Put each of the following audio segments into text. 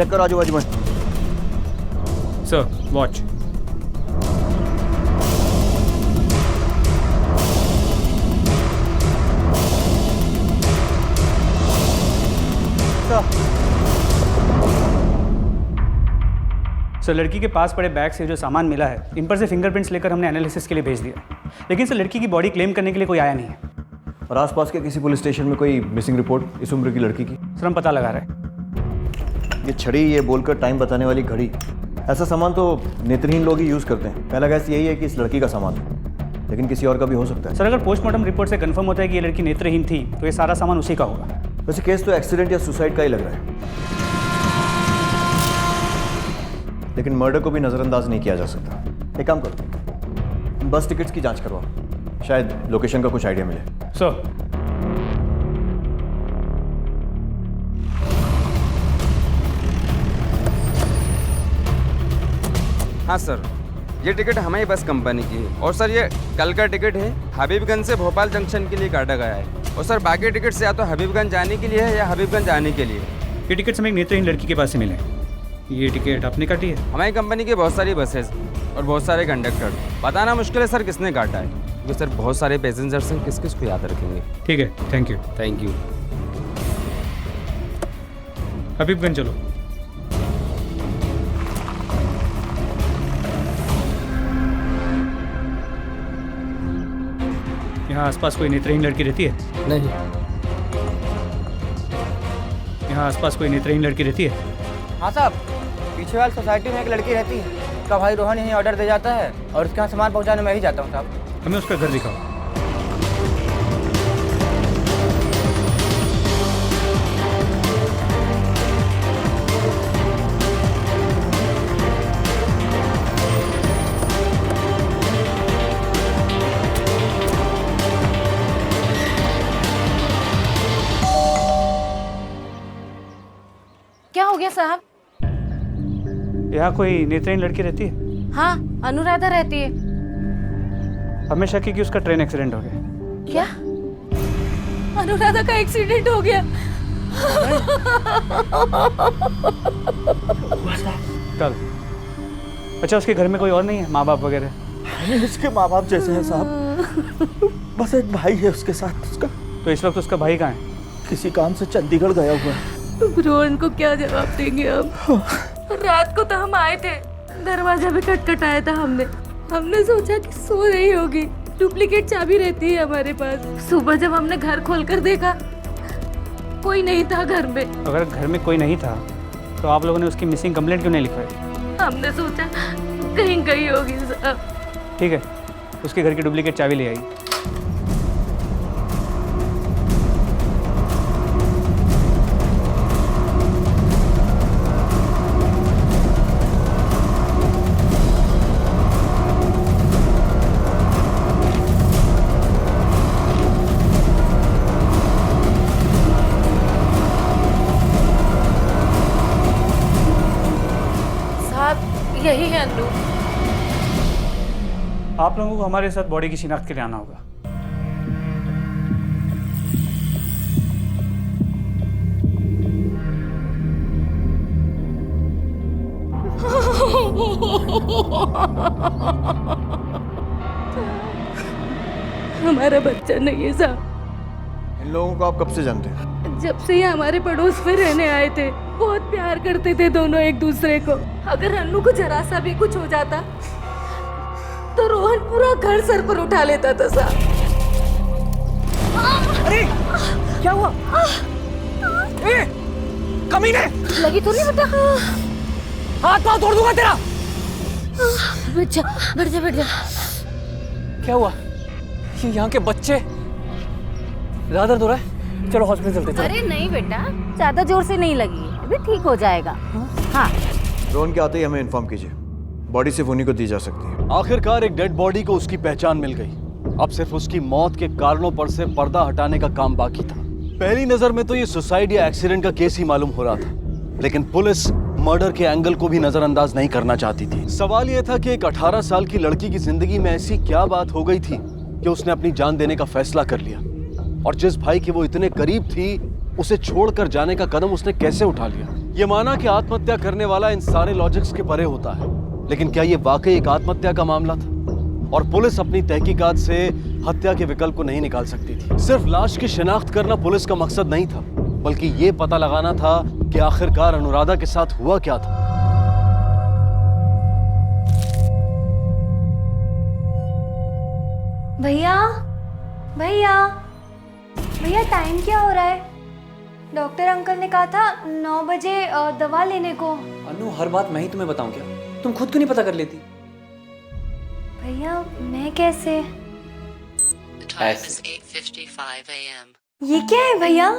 Check करो आजू बाजू में। Sir watch. सर लड़की के पास पड़े बैग से जो सामान मिला है, इन पर से फिंगरप्रिंट्स लेकर हमने एनालिसिस के लिए भेज दिया, लेकिन सर लड़की की बॉडी क्लेम करने के लिए कोई आया नहीं है। और आसपास के किसी पुलिस स्टेशन में कोई मिसिंग रिपोर्ट इस उम्र की लड़की की? सर हम पता लगा रहे हैं। ये छड़ी, ये बोलकर टाइम बताने वाली घड़ी, ऐसा सामान तो नेत्रहीन लोग ही यूज़ करते हैं। पहला गैस यही है कि इस लड़की का सामान है, लेकिन किसी और का भी हो सकता है। सर अगर पोस्टमार्टम रिपोर्ट से कंफर्म होता है कि ये लड़की नेत्रहीन थी तो ये सारा सामान उसी का होगा। वैसे केस तो एक्सीडेंट या सुसाइड का ही लग रहा है, लेकिन मर्डर को भी नज़रअंदाज नहीं किया जा सकता। एक काम करो, बस टिकट्स की जांच करवाओ, शायद लोकेशन का कुछ आइडिया मिले। सर हाँ सर, ये टिकट हमारी बस कंपनी की है और सर ये कल का टिकट है। हबीबगंज से भोपाल जंक्शन के लिए काटा गया है और सर बाकी टिकट्स या तो हबीबगंज जाने के लिए है या हबीबगंज आने के लिए। ये टिकट्स हमें एक नेत्रहीन लड़की के पास से मिले। ये टिकट आपने काटी है? हमारी कंपनी की बहुत सारी बसेस और बहुत सारे कंडक्टर, बताना मुश्किल है सर किसने काटा है, क्योंकि सर बहुत सारे पैसेंजर्स हैं, किस किस को याद रखेंगे। ठीक है, thank you. Thank you. Habibganj चलो। यहाँ आसपास कोई नेत्रहीन लड़की रहती है? नहीं। यहाँ आसपास कोई नेत्रहीन लड़की रहती है? हाँ साहब, पीछे वाली सोसाइटी में एक लड़की रहती है, उसका भाई रोहन यहीं ऑर्डर दे जाता है और उसके यहाँ सामान पहुँचाने मैं ही जाता हूँ साहब। हमें उसका घर दिखाओ। क्या हो गया साहब? यहाँ कोई नेत्रहीन लड़की रहती है? हाँ, अनुराधा रहती है। हमें शक है कि उसका ट्रेन एक्सीडेंट हो गया। क्या? अनुराधा का एक्सीडेंट हो गया? कल? अच्छा उसके घर में कोई और नहीं है, माँ बाप वगैरह? इसके माँ बाप जैसे हैं साहब, बस एक भाई है उसके साथ उसका। तो इस वक्त उसका भाई कहाँ है? किसी काम से चंडीगढ़ गया हुआ है। रोहन को क्या जवाब देंगे अब? रात को तो हम आए थे, दरवाजा भी खटखटाया था हमने सोचा कि सो रही होगी, डुप्लीकेट चाबी रहती है हमारे पास। सुबह जब हमने घर खोलकर देखा, कोई नहीं था घर में। अगर घर में कोई नहीं था तो आप लोगों ने उसकी मिसिंग कंप्लेंट क्यों नहीं लिखवाई? हमने सोचा कहीं गई होगी साहब। ठीक है, उसके घर की डुप्लीकेट चाबी ले आई। यही है अन्नू। आप लोगों को हमारे साथ बॉडी की शिनाख्त के लिए आना होगा। हमारा बच्चा नहीं है साहब। इन लोगों को आप कब से जानते हैं? जब से ये हमारे पड़ोस में रहने आए थे, बहुत प्यार करते थे दोनों एक दूसरे को। अगर अन्नू को जरा सा भी कुछ हो जाता तो रोहन पूरा घर सर पर उठा लेता था साहब। अरे क्या हुआ? कमीने! लगी तो नहीं बेटा? हाथ पाँव तोड़ दूंगा तेरा। बैठ जा बैठ जा बैठ जा। क्या हुआ? ये यहाँ के बच्चे, ज्यादा दर्द हो रहा है? चलो हॉस्पिटल चलते हैं। अरे नहीं बेटा, ज्यादा जोर से नहीं लगी, अभी ठीक हो जाएगा। हाँ। रोहन के आते ही हमें इन्फॉर्म कीजिए, बॉडी सिर्फ उन्हीं को दी जा सकती है। आखिरकार एक डेड बॉडी को उसकी पहचान मिल गई। अब सिर्फ उसकी मौत के कारणों पर से पर्दा हटाने का काम बाकी था। पहली नजर में तो ये सुसाइड या एक्सीडेंट का केस ही मालूम हो रहा था, लेकिन पुलिस मर्डर के एंगल को भी नजरअंदाज नहीं करना चाहती थी। सवाल यह था कि एक 18 साल की लड़की की जिंदगी में ऐसी क्या बात हो गई थी कि उसने अपनी जान देने का फैसला कर लिया, और जिस भाई के वो इतने करीब थी उसे छोड़कर जाने का कदम उसने कैसे उठा लिया। ये माना कि आत्महत्या करने वाला इन सारे लॉजिक्स के परे होता है, लेकिन क्या ये वाकई एक आत्महत्या का मामला था? और पुलिस अपनी तहकीकात से हत्या के विकल्प को नहीं निकाल सकती थी। सिर्फ लाश की शिनाख्त करना पुलिस का मकसद नहीं था, बल्कि ये पता लगाना था कि आखिरकार अनुराधा के साथ हुआ क्या था। भैया भैया भैया, टाइम क्या हो रहा है? डॉक्टर अंकल ने कहा था 9 बजे दवा लेने को। अनु, हर बात मैं ही तुम्हें बताऊं क्या? तुम खुद क्यों नहीं पता कर लेती? भैया मैं कैसे? ऐसे। 8:55 a.m. ये क्या है भैया?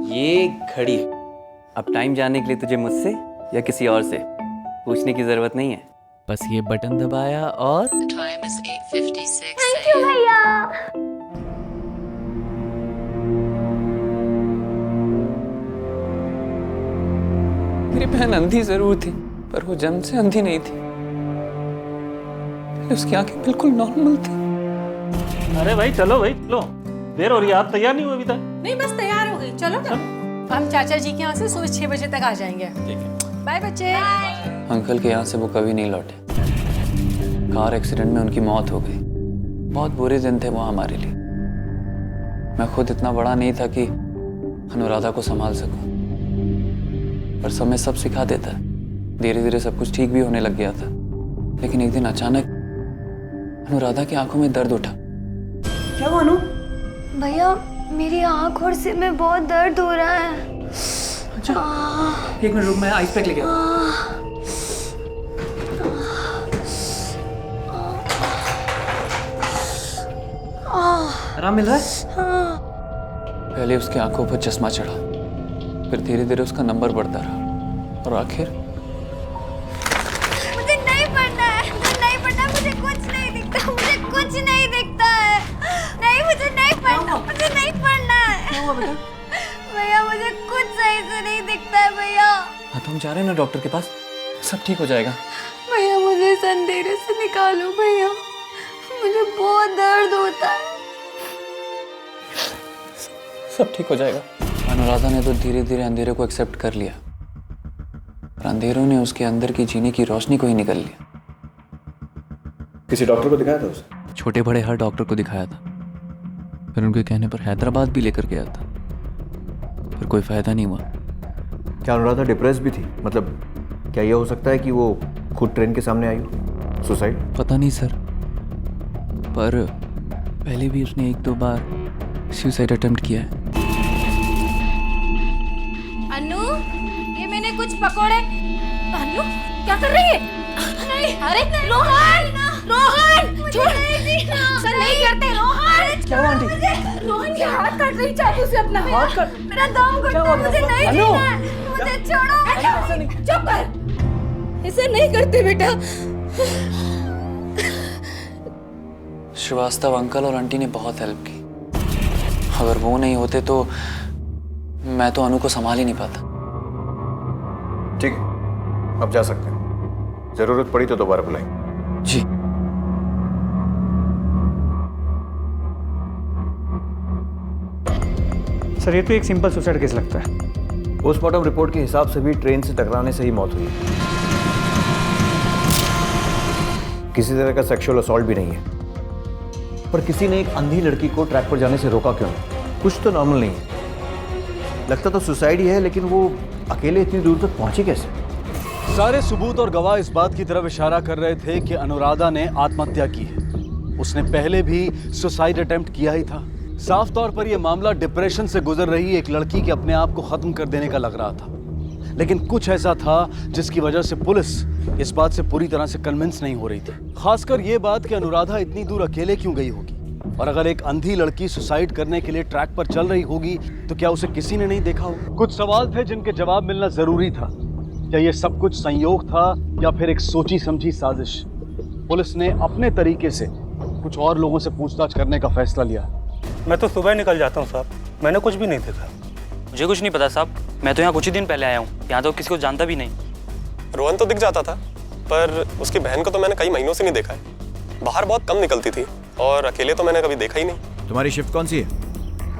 ये घड़ी है। अब टाइम जानने के लिए तुझे मुझसे या किसी और से पूछने की जरूरत नहीं है, बस ये बटन दबाया और The time is 8:56 thank you a.m. भैया। मेरी बहन अंधी जरूर थी, पर वो जन्म से अंधी नहीं थी। उसकी आंखें बिल्कुल नॉर्मल थी। अरे भाई चलो भाई चलो, देर हो रही है, आप तैयार नहीं हुए अभी तक? नहीं बस तैयार हो गई, चलो ना। हम चाचा जी के यहाँ से सुबह 6 बजे तक आ जाएंगे। बाय बच्चे। अंकल के यहाँ से वो कभी नहीं लौटे। कार एक्सीडेंट में उनकी मौत हो गई। बहुत बुरे दिन थे वो हमारे लिए। मैं खुद इतना बड़ा नहीं था कि अनुराधा को संभाल सकूं, पर समय सब सिखा देता है। धीरे धीरे सब कुछ ठीक भी होने लग गया था, लेकिन एक दिन अचानक अनुराधा की आंखों में दर्द उठा। क्या हुआ अनु? भैया मेरी आँख और सिर में बहुत दर्द हो रहा है। अच्छा, एक मिनट रुक, मैं आइस पैक लेके आता हूं। आराम मिल रहा है? पहले उसकी आंखों पर चश्मा चढ़ा, फिर धीरे धीरे उसका नंबर बढ़ता रहा, और आखिर मुझे नहीं पढ़ना है, मुझे नहीं पढ़ना, मुझे कुछ नहीं दिखता, मुझे कुछ नहीं दिखता है। नहीं, मुझे नहीं पढ़ना, मुझे नहीं पढ़ना है। भैया मुझे कुछ सही से नहीं दिखता है भैया। हाँ तो हम जा रहे हैं ना डॉक्टर के पास, सब ठीक हो जाएगा। भैया मुझे इस अंधेरे से निकालो भैया, मुझे बहुत दर्द होता है। सब ठीक हो जाएगा। अनुराधा ने तो धीरे धीरे अंधेरे को एक्सेप्ट कर लिया, और अंधेरों ने उसके अंदर की जीने की रोशनी को ही निकल लिया। किसी डॉक्टर को दिखाया था उसे? छोटे बड़े हर डॉक्टर को दिखाया था, फिर उनके कहने पर हैदराबाद भी लेकर गया था, फिर कोई फायदा नहीं हुआ। क्या अनुराधा डिप्रेस भी थी? मतलब क्या यह हो सकता है कि वो खुद ट्रेन के सामने आई हो? सुसाइड? पता नहीं सर, पर पहले भी उसने 1-2 बार सुसाइड अटेम्प्ट किया है। अनु, ये मैंने कुछ पकौड़े। अनु क्या कर रही है? नहीं, अरे रोहन, रोहन छोड़। सर नहीं करते रोहन। क्या हुआ आंटी? रोहन के हाथ काट रही चाकू से अपना। हाथ काट? मेरा दम घुटता है, मुझे नहीं जीना है, मुझे छोड़ो। चुप कर, ऐसे नहीं करते बेटा। श्रीवास्तव अंकल और आंटी ने बहुत हेल्प की। अगर वो नहीं होते तो मैं तो अनु को संभाल ही नहीं पाता। ठीक है, अब जा सकते हैं। जरूरत पड़ी तो दोबारा बुलाएं। जी। सर ये तो एक सिंपल सुसाइड केस लगता है। पोस्टमार्टम रिपोर्ट के हिसाब से भी ट्रेन से टकराने से ही मौत हुई है। किसी तरह का सेक्सुअल असॉल्ट भी नहीं है। पर किसी ने एक अंधी लड़की को ट्रैक पर जाने से रोका क्यों? कुछ तो नॉर्मल नहीं है। लगता तो सुसाइड ही है, लेकिन वो अकेले इतनी दूर तक पहुंची कैसे? सारे सबूत और गवाह इस बात की तरफ इशारा कर रहे थे कि अनुराधा ने आत्महत्या की है। उसने पहले भी सुसाइड अटेम्प्ट किया ही था। साफ तौर पर यह मामला डिप्रेशन से गुजर रही एक लड़की के अपने आप को खत्म कर देने का लग रहा था, लेकिन कुछ ऐसा था जिसकी वजह से पुलिस इस बात से पूरी तरह से कन्विंस नहीं हो रही थी। खासकर ये बात कि अनुराधा इतनी दूर अकेले क्यों गई होगी, और अगर एक अंधी लड़की सुसाइड करने के लिए ट्रैक पर चल रही होगी तो क्या उसे किसी ने नहीं देखा होगा? कुछ सवाल थे जिनके जवाब मिलना जरूरी था। क्या ये सब कुछ संयोग था या फिर एक सोची समझी साजिश? पुलिस ने अपने तरीके से कुछ और लोगों से पूछताछ करने का फैसला लिया। मैं तो सुबह निकल जाता हूँ साहब, मैंने कुछ भी नहीं देखा। मुझे कुछ नहीं पता साहब, मैं तो यहाँ कुछ ही दिन पहले आया हूँ, यहाँ तो किसी को जानता भी नहीं। रोहन तो दिख जाता था, पर उसकी बहन को तो मैंने कई महीनों से नहीं देखा है। बाहर बहुत कम निकलती थी, और अकेले तो मैंने कभी देखा ही नहीं। तुम्हारी शिफ्ट कौन सी है?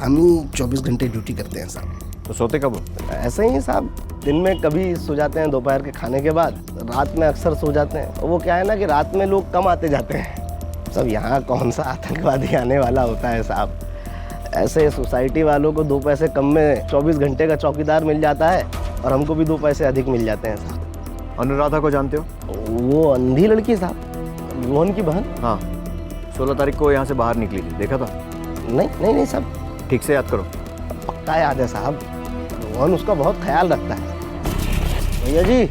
हम 24 घंटे ड्यूटी करते हैं साहब। तो सोते कब हो? ऐसे ही साहब, दिन में कभी सो जाते हैं दोपहर के खाने के बाद, रात में अक्सर सो जाते हैं। वो क्या है ना कि रात में लोग कम आते जाते हैं। सब यहाँ कौन सा आतंकवादी आने वाला होता है साहब। ऐसे सोसाइटी वालों को 2 पैसे कम में 24 घंटे का चौकीदार मिल जाता है और हमको भी 2 पैसे अधिक मिल जाते हैं साहब। अनुराधा को जानते हो? वो अंधी लड़की साहब, रोहन की बहन। हाँ, 16 तारीख को यहाँ से बाहर निकली थी, देखा था? नहीं साहब, ठीक से याद करो। पक्का याद है साहब, रोहन उसका बहुत ख्याल रखता है। भैया जी,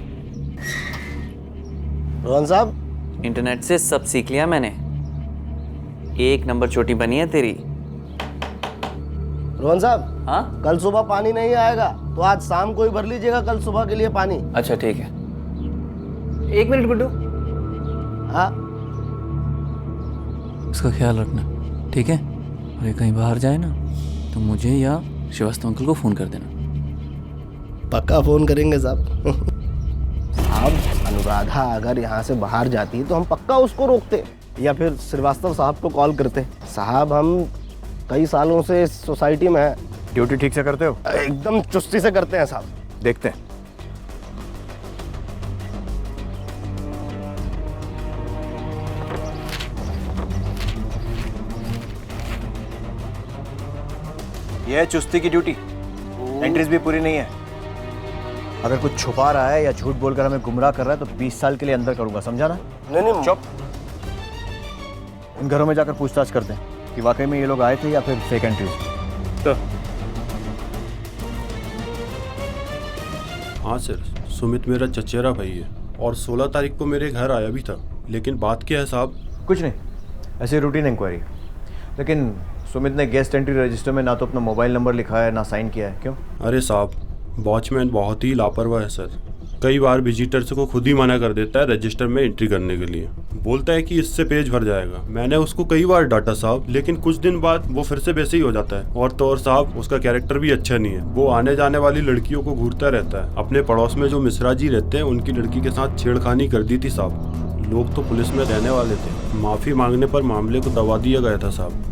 रोहन साहब। इंटरनेट से सब सीख लिया मैंने, 1 नंबर चोटी बनी है तेरी। रोहन साहब, हाँ, कल सुबह पानी नहीं आएगा तो आज शाम को ही भर लीजिएगा कल सुबह के लिए पानी। अच्छा ठीक है। 1 मिनट गुड्डू। हाँ, इसका ख्याल रखना, ठीक है? और ये कहीं बाहर जाए ना तो मुझे या श्रीवास्तव अंकल को फ़ोन कर देना। पक्का फ़ोन करेंगे साहब। साहब, अनुराधा अगर यहाँ से बाहर जाती तो हम पक्का उसको रोकते या फिर श्रीवास्तव साहब को कॉल करते। साहब, हम कई सालों से इस सोसाइटी में हैं। ड्यूटी ठीक से करते हो? एकदम चुस्ती से करते हैं साहब। देखते हैं। यह है चुस्ती की ड्यूटी। एंट्रीज भी पूरी नहीं है। अगर कुछ छुपा रहा है या झूठ बोलकर हमें गुमराह कर रहा है तो 20 साल के लिए अंदर करूंगा, समझा ना? नहीं चुप। इन घरों में जाकर पूछताछ करते हैं कि वाकई में ये लोग आए थे या फिर फेक एंट्रीज। तो हाँ सर, सुमित मेरा चचेरा भाई है और 16 तारीख को मेरे घर आया भी था। लेकिन बात क्या है साहब? कुछ नहीं, ऐसी रूटीन इंक्वायरी। लेकिन सुमित ने गेस्ट एंट्री रजिस्टर में ना तो अपना मोबाइल नंबर लिखा है ना साइन किया है। क्यों? अरे साहब, वॉचमैन बहुत ही लापरवाह है सर। कई बार विजिटर्स को खुद ही मना कर देता है रजिस्टर में एंट्री करने के लिए। बोलता है कि इससे पेज भर जाएगा। मैंने उसको कई बार डांटा साहब, लेकिन कुछ दिन बाद वो फिर से वैसे ही हो जाता है। और तो और साहब, उसका कैरेक्टर भी अच्छा नहीं है। वो आने जाने वाली लड़कियों को घूरता रहता है। अपने पड़ोस में जो मिश्रा जी रहते हैं उनकी लड़की के साथ छेड़खानी कर दी थी साहब। लोग तो पुलिस में रहने वाले थे। माफ़ी मांगने पर मामले को दबा दिया गया था साहब।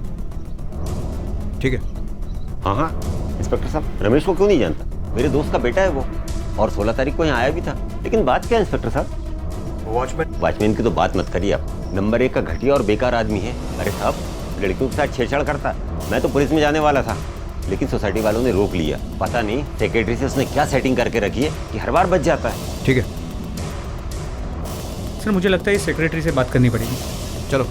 ठीक है। हाँ, इंस्पेक्टर साहब, रमेश को क्यों नहीं जानता? मेरे दोस्त का बेटा है वो, और 16 तारीख को यहाँ आया भी था। लेकिन बात क्या है इंस्पेक्टर साहब? वॉचमैन की तो बात मत करिए आप। नंबर 1 का घटिया और बेकार आदमी है। अरे साहब, लड़कियों के साथ छेड़छाड़ करता है। मैं तो पुलिस में जाने वाला था, लेकिन सोसाइटी वालों ने रोक लिया। पता नहीं सेक्रेटरी से उसने क्या सेटिंग करके रखी है कि हर बार बच जाता है। ठीक है सर, मुझे लगता है इस सेक्रेटरी से बात करनी पड़ेगी। चलो।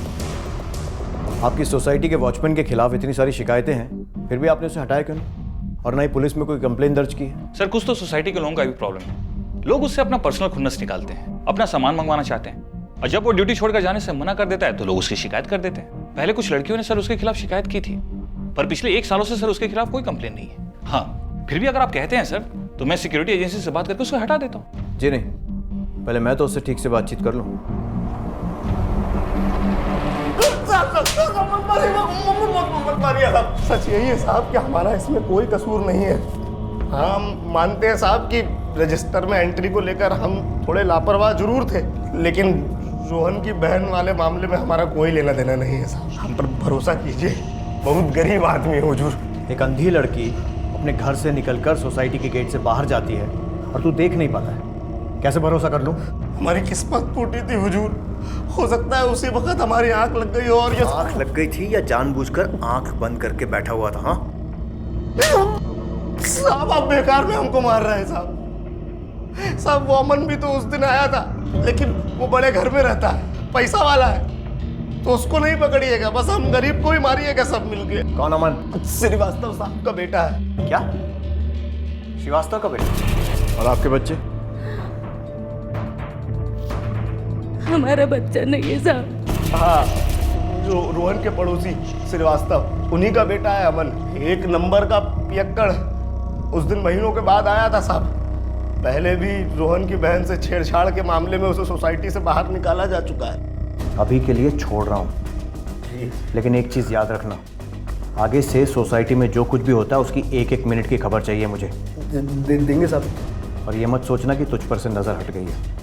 आपकी सोसाइटी के वॉचमैन के खिलाफ इतनी सारी शिकायतें हैं, फिर भी आपने उसे हटाया क्यों नहीं? और ना ही पुलिस में कोई कंप्लेन दर्ज की है? सर, कुछ तो सोसाइटी के लोगों का भी प्रॉब्लम है। लोग उससे अपना पर्सनल खुन्नस निकालते हैं, अपना सामान मंगवाना चाहते हैं, और जब वो ड्यूटी छोड़कर जाने से मना कर देता है तो लोग उसकी शिकायत कर देते हैं। पहले कुछ लड़कियों ने सर उसके खिलाफ शिकायत की थी, पर पिछले 1 सालों से सर उसके खिलाफ कोई कंप्लेन नहीं है। हाँ, फिर भी अगर आप कहते हैं सर तो मैं सिक्योरिटी एजेंसी से बात करके उसको हटा देता हूँ। जी नहीं, पहले मैं तो उससे ठीक से बातचीत कर लूँ। सच यही है साहब कि हमारा इसमें कोई कसूर नहीं है। हम मानते हैं साहब कि रजिस्टर में एंट्री को लेकर हम थोड़े लापरवाह जरूर थे, लेकिन रोहन की बहन वाले मामले में हमारा कोई लेना देना नहीं है साहब। हम पर भरोसा कीजिए, बहुत गरीब आदमी है हुजूर। एक अंधी लड़की अपने घर से निकलकर सोसाइटी के गेट से बाहर जाती है और तू देख नहीं पाता है, कैसे भरोसा कर लूं? हमारी किस्मत फूटी थी हुजूर। हो सकता है उसी वक्त हमारी आंख लग गई और ये आंख लग गई थी या जानबूझकर आंख बंद करके बैठा हुआ था? हाँ साहब, आप बेकार में हमको मार रहे हैं साहब। साहब, वो अमन भी तो उस दिन आया था, लेकिन वो बड़े घर में रहता है, पैसा वाला है, तो उसको नहीं पकड़िएगा। बस हम गरीब को ही मारिएगा सब मिलके। कौन अमन? श्रीवास्तव साहब का बेटा है। क्या? श्रीवास्तव का बेटा? और आपके बच्चे? हमारा बच्चा नहीं है साहब। हाँ, जो रोहन के पड़ोसी श्रीवास्तव, उन्हीं का बेटा है अमन। 1 नंबर का पियक्कड़। उस दिन महीनों के बाद आया था साहब। पहले भी रोहन की बहन से छेड़छाड़ के मामले में उसे सोसाइटी से बाहर निकाला जा चुका है। अभी के लिए छोड़ रहा हूँ, लेकिन एक चीज़ याद रखना, आगे से सोसाइटी में जो कुछ भी होता है उसकी 1-1 मिनट की खबर चाहिए मुझे। देंगे साहब। और ये मत सोचना कि तुझ पर से नज़र हट गई है।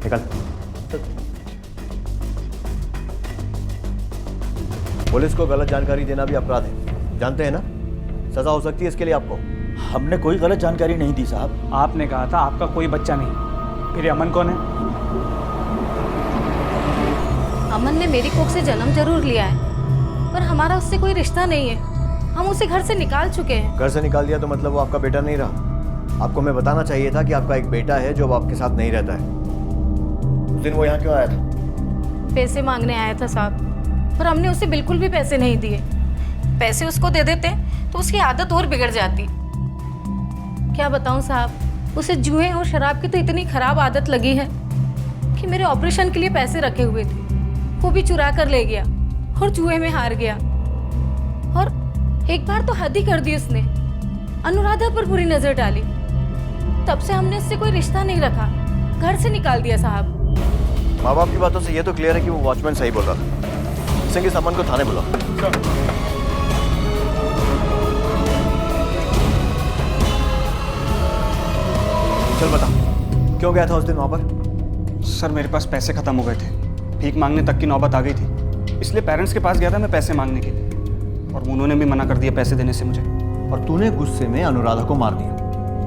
निकल। पुलिस को गलत जानकारी देना भी अपराध है, जानते हैं ना? सजा हो सकती है इसके लिए आपको। हमने कोई गलत जानकारी नहीं दी साहब। आपने कहा था आपका कोई बच्चा नहीं, फिर ये अमन कौन है? अमन ने मेरी कोख से जन्म जरूर लिया है, पर हमारा उससे कोई रिश्ता नहीं है। हम उसे घर से निकाल चुके हैं। घर से निकाल दिया तो मतलब वो आपका बेटा नहीं रहा। आपको मैं बताना चाहिए था कि आपका एक बेटा है जो अब आपके साथ नहीं रहता है। उस दिन वो यहाँ क्यों आया था? पैसे मांगने आया था साहब, पर हमने उसे बिल्कुल भी पैसे नहीं दिए। पैसे उसको दे देते तो उसकी आदत और बिगड़ जाती। क्या बताऊं साहब, उसे जुए और शराब की तो इतनी खराब आदत लगी है कि मेरे ऑपरेशन के लिए पैसे रखे हुए थे वो भी चुरा कर ले गया और जुए में हार गया। और एक बार तो हद ही कर दी उसने, अनुराधा पर बुरी नजर डाली। तब से हमने उससे कोई रिश्ता नहीं रखा, घर से निकाल दिया साहब। माँ बाप की बातों से ये तो क्लियर है कि वो वॉचमैन सही बोल रहा था। सिंह इस अमन को थाने बुलाओ। चल बता, क्यों गया था उस दिन वहां पर? सर मेरे पास पैसे खत्म हो गए थे, भीख मांगने तक की नौबत आ गई थी, इसलिए पेरेंट्स के पास गया था मैं पैसे मांगने के लिए, और उन्होंने भी मना कर दिया पैसे देने से मुझे। और तूने गुस्से में अनुराधा को मार दिया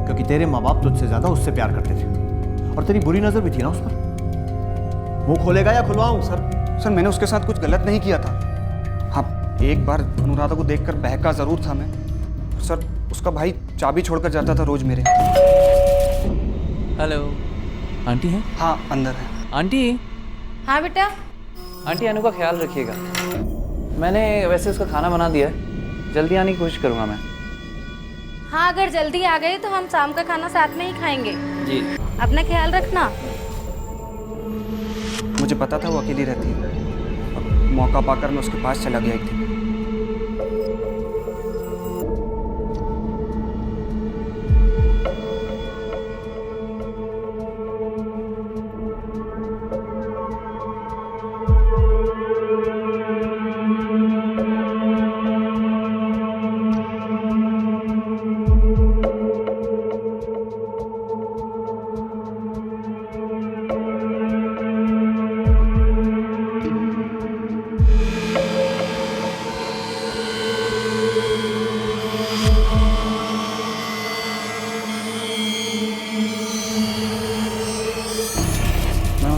क्योंकि तेरे माँ बाप तुझसे ज्यादा उससे प्यार करते थे और तेरी बुरी नजर भी थी ना उस पर। मुंह खोलेगा या खुलवाऊं? सर मैंने उसके साथ कुछ गलत नहीं किया था। हाँ, एक बार अनुराधा को देखकर बहका जरूर था मैं। सर उसका भाई चाबी छोड़कर जाता था रोज मेरे। हेलो, आंटी हैं? हाँ अंदर है। आंटी? हाँ बेटा। आंटी अनु का ख्याल रखिएगा। मैंने वैसे उसका खाना बना दिया है, जल्दी आने की कोशिश करूँगा मैं। हाँ अगर जल्दी आ गए तो हम शाम का खाना साथ में ही खाएंगे। जी। अपना ख्याल रखना। मुझे पता था वो अकेली रहती है, अब मौका पाकर मैं उसके पास चला गया एक दिन।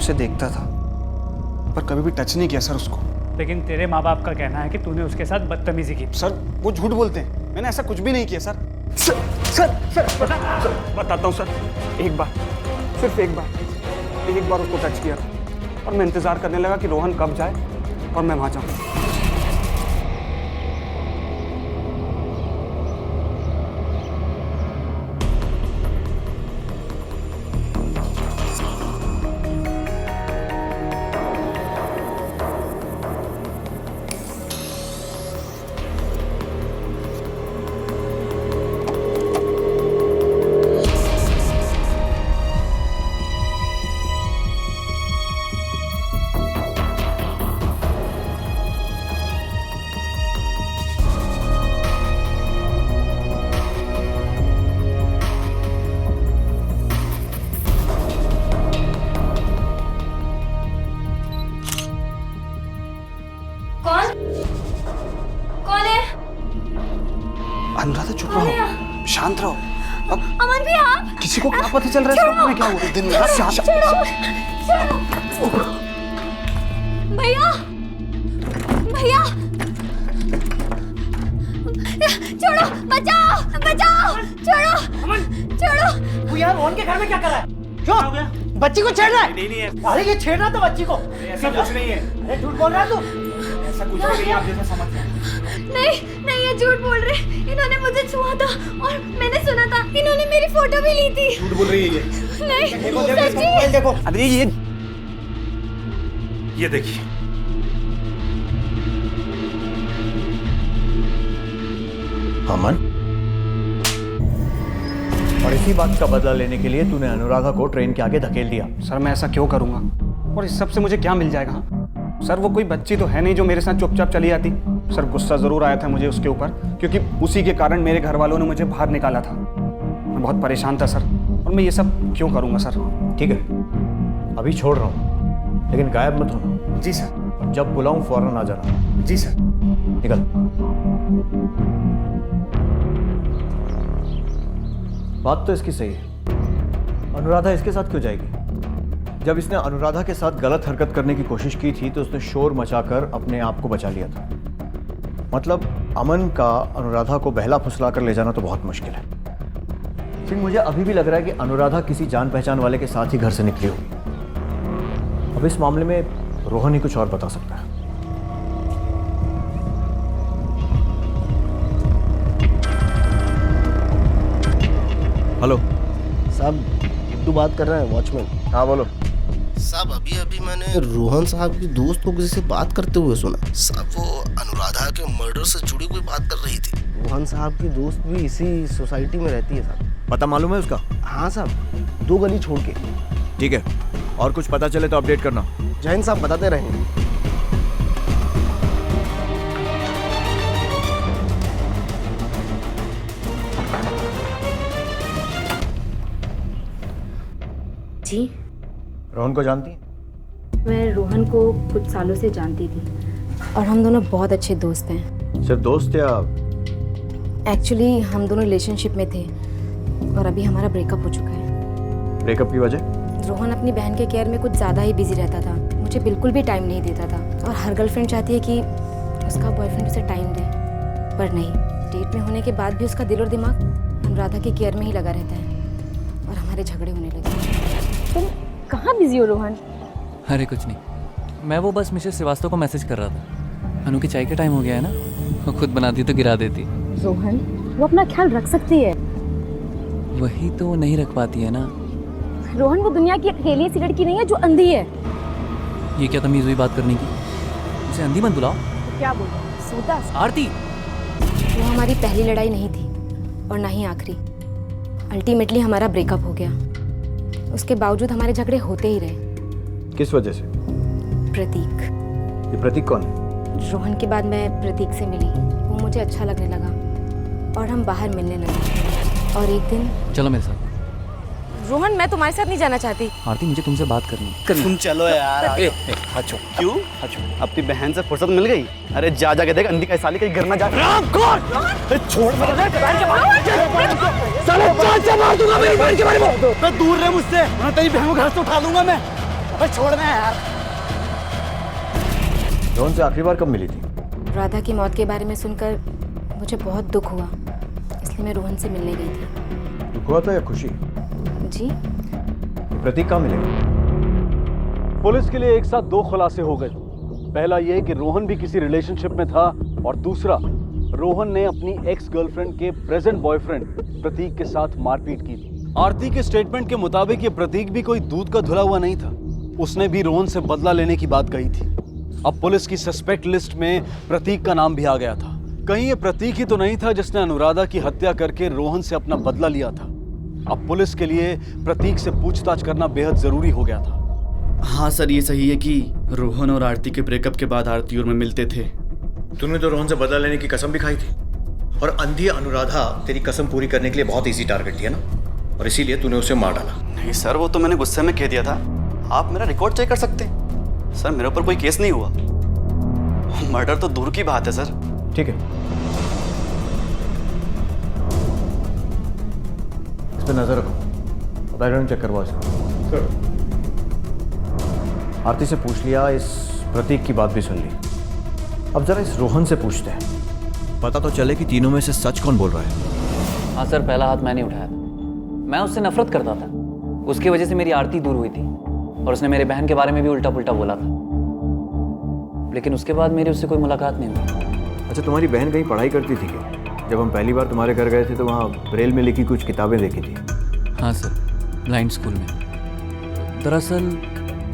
उसे देखता था पर कभी भी टच नहीं किया सर उसको। लेकिन तेरे माँ बाप का कहना है कि तूने उसके साथ बदतमीजी की। सर वो झूठ बोलते हैं, मैंने ऐसा कुछ भी नहीं किया सर। सर बताता हूँ सर, एक बार, सिर्फ एक बार उसको टच किया था और मैं इंतजार करने लगा कि रोहन कब जाए और मैं वहां जाऊँ। अनुराधा चुप रहो, शांत रहो। अब अमन भी आप? किसी को क्या पता चल रहा है इसके में क्या हुआ? दिन में भैया भैया छोड़ो, बचाओ बचाओ, छोड़ो छोड़ो। तू यार रोहन के घर में क्या कर रहा है? क्यों हो गया? बच्ची को छेड़ रहा है? नहीं है। अरे ये छेड़ना तो बच्ची को। ऐसा कुछ नहीं है। अरे झूठ बोल रहा है तू? ऐसा कुछ नहीं है, आप जैसा समझ रहे हैं। नहीं ये झूठ बोल रहे। इन्होंने मुझे छुआ था और मैंने सुना था इन्होंने मेरी फोटो भी ली थी। झूठ बोल रही है ये। नहीं सच्ची। देखो। अरे ये देखिए। अमन, और इसी बात का बदला लेने के लिए तूने अनुराधा को ट्रेन के आगे धकेल दिया। सर मैं ऐसा क्यों करूंगा, और इस सब से मुझे क्या मिल जाएगा? सर वो कोई बच्ची तो है नहीं जो मेरे साथ चुपचाप चली आती। सर गुस्सा जरूर आया था मुझे उसके ऊपर, क्योंकि उसी के कारण मेरे घर वालों ने मुझे बाहर निकाला था। मैं बहुत परेशान था सर, और मैं ये सब क्यों करूंगा सर? ठीक है, अभी छोड़ रहा हूँ, लेकिन गायब मत होना। जी सर। जब बुलाऊं फौरन आ जाना। जी सर। निकल। बात तो इसकी सही है। अनुराधा इसके साथ क्यों जाएगी? जब इसने अनुराधा के साथ गलत हरकत करने की कोशिश की थी तो उसने शोर मचाकर अपने आप को बचा लिया था। मतलब अमन का अनुराधा को बहला फुसला कर ले जाना तो बहुत मुश्किल है। फिर मुझे अभी भी लग रहा है कि अनुराधा किसी जान पहचान वाले के साथ ही घर से निकली होगी। अब इस मामले में रोहन ही कुछ और बता सकता है। हेलो साहब, तू बात कर रहे हैं वॉचमैन? हाँ बोलो। साहब अभी अभी मैंने रोहन साहब की दोस्त को किसी से बात करते हुए सुना। साहब वो अनुराधा के मर्डर से जुड़ी कोई बात कर रही थी। रोहन साहब की दोस्त भी इसी सोसाइटी में रहती है साहब। पता मालूम है उसका? हाँ साहब, 2 गली छोड़ के। ठीक है, और कुछ पता चले तो अपडेट करना। जय हिंद साहब, बताते रहेंगे। जी, रोहन को जानती है? मैं रोहन को कुछ सालों से जानती थी और हम दोनों बहुत अच्छे दोस्त हैं। सिर्फ दोस्त या? एक्चुअली हम दोनों रिलेशनशिप में थे और अभी हमारा ब्रेकअप हो चुका है। ब्रेकअप की वजह? रोहन अपनी बहन के केयर में कुछ ज़्यादा ही बिजी रहता था, मुझे बिल्कुल भी टाइम नहीं देता था और हर गर्लफ्रेंड चाहती है कि उसका बॉयफ्रेंड उसे टाइम दे, पर नहीं। डेट में होने के बाद भी उसका दिल और दिमाग अनुराधा की केयर में ही लगा रहता है और हमारे झगड़े होने लगे। तुम कहाँ बिजी हो रोहन? अरे कुछ नहीं, मैं वो बस मिसेस श्रीवास्तव को मैसेज कर रहा था। अनु की चाय का टाइम हो गया है ना, वो खुद बनाती तो गिरा देती। रोहन, वो अपना ख्याल रख सकती है। वही तो वो नहीं रख पाती है ना। रोहन, वो दुनिया की अकेली सी लड़की नहीं है जो अंधी है। ये क्या तमीज हुई बात करने की? उसे अंधी मत बुलाओ। क्या बोल रहा है? सूता आरती, वो हमारी पहली लड़ाई नहीं थी और ना ही आखिरी। अल्टीमेटली हमारा ब्रेकअप हो गया। उसके बावजूद हमारे झगड़े होते ही रहे। किस वजह से? प्रतीक। ये प्रतीक कौन है? रोहन के बाद मैं प्रतीक से मिली, वो मुझे अच्छा लगने लगा और हम बाहर मिलने लगे। और एक दिन चलो मेरे साथ। रोहन, मैं तुम्हारे साथ नहीं जाना चाहती। आरती, मुझे तुमसे बात करनी है। तुम चलो यार। हाचो। क्यों? अपनी बहन से फुर्सत मिल गई? अरे जा के देख, अंधी का साली कहीं घर ना जा। छोड़ मत दे, साले जान से मार दूंगा मेरी बहन के बारे में। मैं दूर रह मुझसे, मैं तेरी बहन को घर से उठा लूंगा मैं। अबे छोड़ना यार। रोहन से आखिरी बार कब मिली थी? राधा की मौत के बारे में सुनकर मुझे बहुत दुख हुआ, इसलिए मैं रोहन से मिलने गई थी। दुख हुआ था या खुशी? जी। प्रतीक कहाँ मिलेगा? पुलिस के लिए एक साथ 2 खुलासे हो गए। पहला यह कि रोहन भी किसी रिलेशनशिप में था और दूसरा, रोहन ने अपनी एक्स गर्लफ्रेंड के प्रेजेंट बॉयफ्रेंड प्रतीक के साथ मारपीट की थी। आरती के स्टेटमेंट के मुताबिक ये प्रतीक भी कोई दूध का धुला हुआ नहीं था। उसने भी रोहन से बदला लेने की बात कही थी। अब पुलिस की सस्पेक्ट लिस्ट में प्रतीक का नाम भी आ गया था। कहीं ये प्रतीक ही तो नहीं था जिसने अनुराधा की हत्या करके रोहन से अपना बदला लिया था। अब पुलिस के लिए प्रतीक से पूछताछ करना बेहद जरूरी हो गया था। हाँ सर, ये सही है कि रोहन और आरती के ब्रेकअप के बाद आरती और मैं मिलते थे। तूने तो रोहन से बदला लेने की कसम भी खाई थी और अंधी अनुराधा तेरी कसम पूरी करने के लिए बहुत इजी टारगेट थी ना, और इसीलिए तूने उसे मार डाला। नहीं सर, वो तो मैंने गुस्से में कह दिया था। आप मेरा रिकॉर्ड चेक कर सकते हैं सर, मेरे ऊपर कोई केस नहीं हुआ। मर्डर तो दूर की बात है सर। ठीक है, इस पे नजर रखो, बैकग्राउंड चेक करवाओ इसका। सर, आरती से पूछ लिया, इस प्रतीक की बात भी सुन ली। अब जरा इस रोहन से पूछते हैं, पता तो चले कि तीनों में से सच कौन बोल रहा है। हाँ सर, पहला हाथ मैंने उठाया था। मैं उससे नफरत करता था, उसकी वजह से मेरी आरती दूर हुई थी और उसने मेरे बहन के बारे में भी उल्टा पुल्टा बोला था, लेकिन उसके बाद मेरी उससे कोई मुलाकात नहीं हुई। अच्छा, तुम्हारी बहन कहीं पढ़ाई करती थी क्या? जब हम पहली बार तुम्हारे घर गए थे तो वहाँ ब्रेल में लिखी कुछ किताबें देखी थी। हाँ सर, ब्लाइंड स्कूल में। दरअसल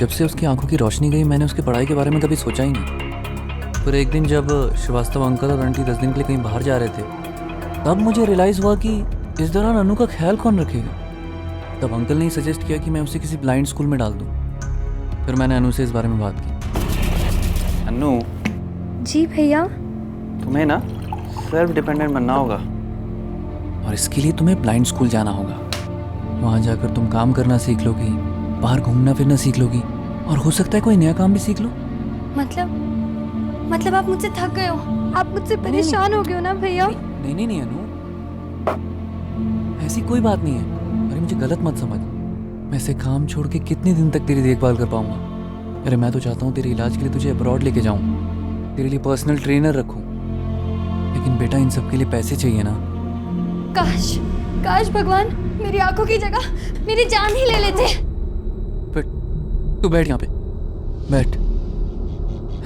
जब से उसकी आंखों की रोशनी गई, मैंने उसकी पढ़ाई के बारे में कभी सोचा ही नहीं। फिर एक दिन जब श्रीवास्तव अंकल और आंटी 10 दिन के लिए कहीं बाहर जा रहे थे, तब मुझे रियलाइज़ हुआ कि इस दौरान अनु का ख्याल कौन रखेगा। तब अंकल ने सजेस्ट किया कि मैं उसे किसी ब्लाइंड स्कूल में डाल दूँ। फिर मैंने अनु से इस बारे में बात की। अनु। जी भैया। तुम्हें ना सेल्फ डिपेंडेंट बनना होगा और इसके लिए तुम्हें ब्लाइंड स्कूल जाना होगा। वहाँ जाकर तुम काम करना सीख लोगी, बाहर घूमना फिरना सीख लोगी और हो सकता है कोई नया काम भी सीख लो। मतलब आप मुझसे थक गए हो, आप मुझसे परेशान हो गए हो ना भैया? नहीं अनु, ऐसी कोई बात नहीं है। अरे मुझे गलत मत समझ, मैं ऐसे काम छोड़ के कितने दिन तक तेरी देखभाल कर पाऊंगा। अरे मैं तो चाहता हूँ तेरे इलाज के लिए तुझे अब्रॉड लेके जाऊँ, तेरे लिए पर्सनल ट्रेनर रखूँ, लेकिन बेटा इन सब के लिए पैसे चाहिए ना। काश काश भगवान मेरी आंखों की जगह मेरी जान ही ले लेते। तू बैठ यहाँ पे, बैठ।